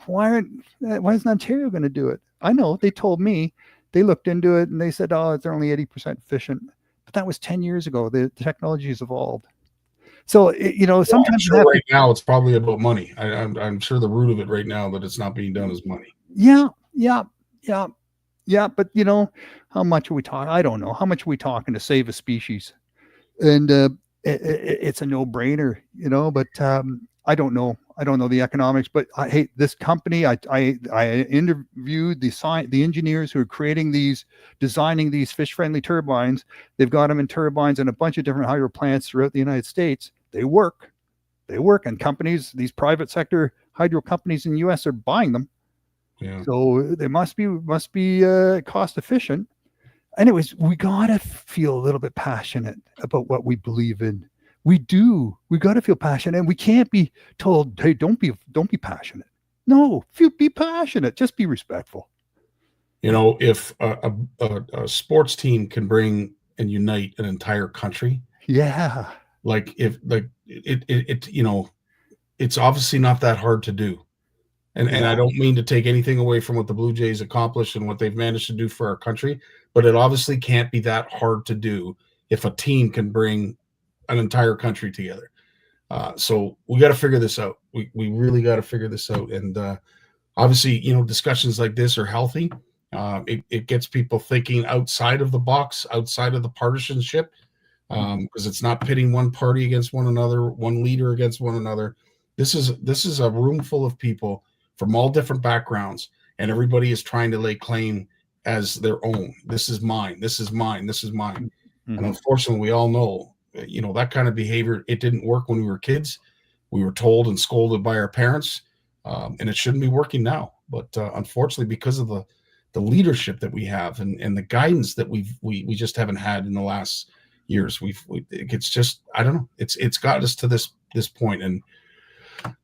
why isn't Ontario going to do it? I know they told me, they looked into it and they said, oh, they're only 80% efficient. But that was 10 years ago. The technology has evolved. So, sometimes I'm sure right now it's probably about money. I'm sure the root of it right now that it's not being done is money. Yeah. But how much are we talking? I don't know. How much are we talking to save a species? And it's a no-brainer, but I don't know. I don't know the economics, but I hate this company. I interviewed the engineers who are designing these fish-friendly turbines. They've got them in turbines in a bunch of different hydro plants throughout the United States. They work, and companies, these private sector hydro companies in the U.S. are buying them. Yeah. So they must be cost efficient. Anyways, we gotta feel a little bit passionate about what we believe in. We do. We gotta feel passionate, and we can't be told, "Hey, don't be passionate." No, be passionate. Just be respectful. If a sports team can bring and unite an entire country, yeah, it's obviously not that hard to do. And I don't mean to take anything away from what the Blue Jays accomplished and what they've managed to do for our country, but it obviously can't be that hard to do if a team can bring an entire country together. So we got to figure this out. We really got to figure this out. And obviously, discussions like this are healthy. It gets people thinking outside of the box, outside of the partisanship, because it's not pitting one party against one another, one leader against one another. This is a room full of people from all different backgrounds, and everybody is trying to lay claim as their own. This is mine. This is mine. This is mine. Mm-hmm. And unfortunately, we all know, that kind of behavior, it didn't work when we were kids. We were told and scolded by our parents, and it shouldn't be working now. But unfortunately, because of the leadership that we have and the guidance that we just haven't had in the last years, it's just, I don't know. It's got us to this point. And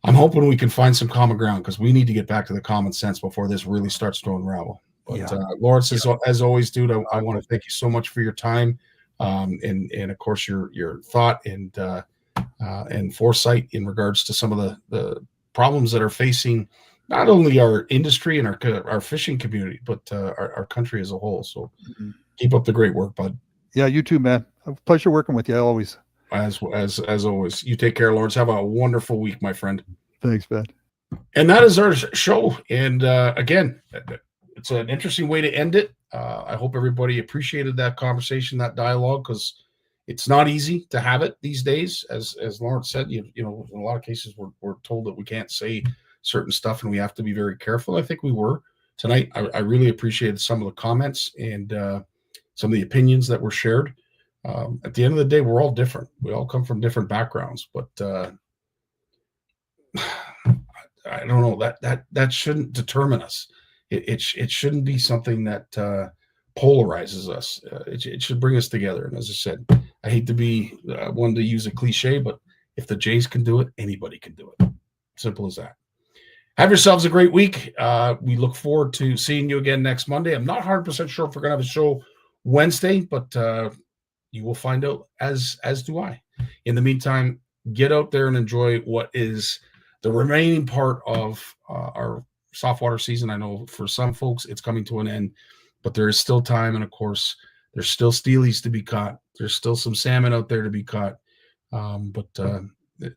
I'm hoping we can find some common ground because we need to get back to the common sense before this really starts to unravel. But Yeah. Lawrence, as always, dude, I want to thank you so much for your time, and of course your thought and foresight in regards to some of the problems that are facing not only our industry and our fishing community, but our country as a whole. So keep up the great work, bud. Yeah, you too, man. A pleasure working with you always. As always, you take care, Lawrence. Have a wonderful week, my friend. Thanks, man. And that is our show. And again, it's an interesting way to end it. I hope everybody appreciated that conversation, that dialogue, because it's not easy to have it these days. As Lawrence said, you know, in a lot of cases we're told that we can't say certain stuff and we have to be very careful. I think we were tonight. I really appreciated some of the comments and some of the opinions that were shared. At the end of the day, we're all different. We all come from different backgrounds, but I don't know, that shouldn't determine us. It shouldn't be something that polarizes us. It should bring us together. And as I said, I hate to be one to use a cliche, but if the Jays can do it, anybody can do it. Simple as that. Have yourselves a great week. We look forward to seeing you again next Monday. I'm not 100% sure if we're going to have a show Wednesday, but you will find out, as do I. In the meantime, get out there and enjoy what is the remaining part of our softwater season. I know for some folks it's coming to an end, but there is still time. And of course, there's still steelies to be caught. There's still some salmon out there to be caught. But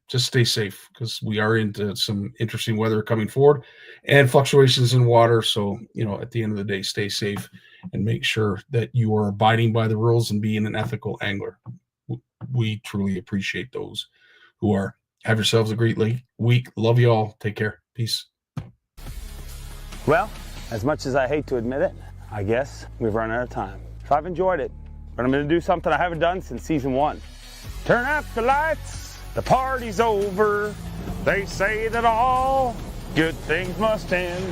just stay safe because we are into some interesting weather coming forward and fluctuations in water. So, you know, at the end of the day, stay safe and make sure that you are abiding by the rules and being an ethical angler. We truly appreciate those who are. Have yourselves a great week. Love you all. Take care. Peace. Well, as much as I hate to admit it, I guess we've run out of time. So I've enjoyed it, but I'm going to do something I haven't done since season 1. Turn out the lights, the party's over. They say that all good things must end.